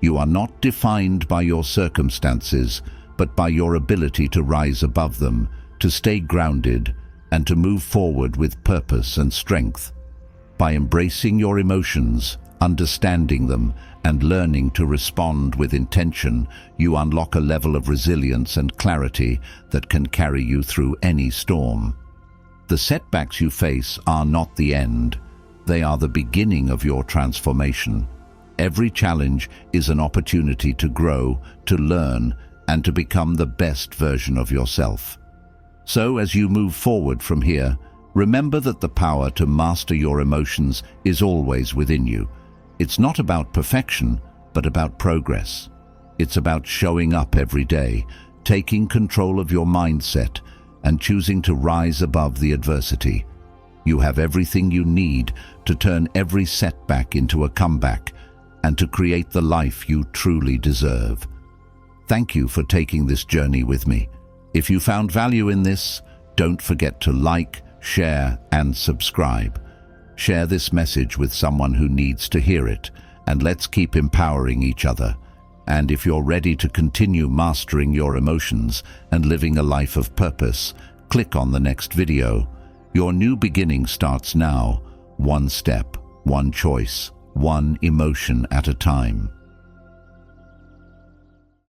You are not defined by your circumstances, but by your ability to rise above them, to stay grounded, and to move forward with purpose and strength. By embracing your emotions, understanding them, and learning to respond with intention, you unlock a level of resilience and clarity that can carry you through any storm. The setbacks you face are not the end. They are the beginning of your transformation. Every challenge is an opportunity to grow, to learn, and to become the best version of yourself. So as you move forward from here, Remember that the power to master your emotions is always within you. It's not about perfection, but about progress. It's about showing up every day, taking control of your mindset, and choosing to rise above the adversity. You have everything you need to turn every setback into a comeback and to create the life you truly deserve. Thank you for taking this journey with me. If you found value in this, don't forget to like, share, and subscribe. Share this message with someone who needs to hear it, and let's keep empowering each other. And if you're ready to continue mastering your emotions and living a life of purpose, click on the next video. Your new beginning starts now, one step, one choice, one emotion at a time.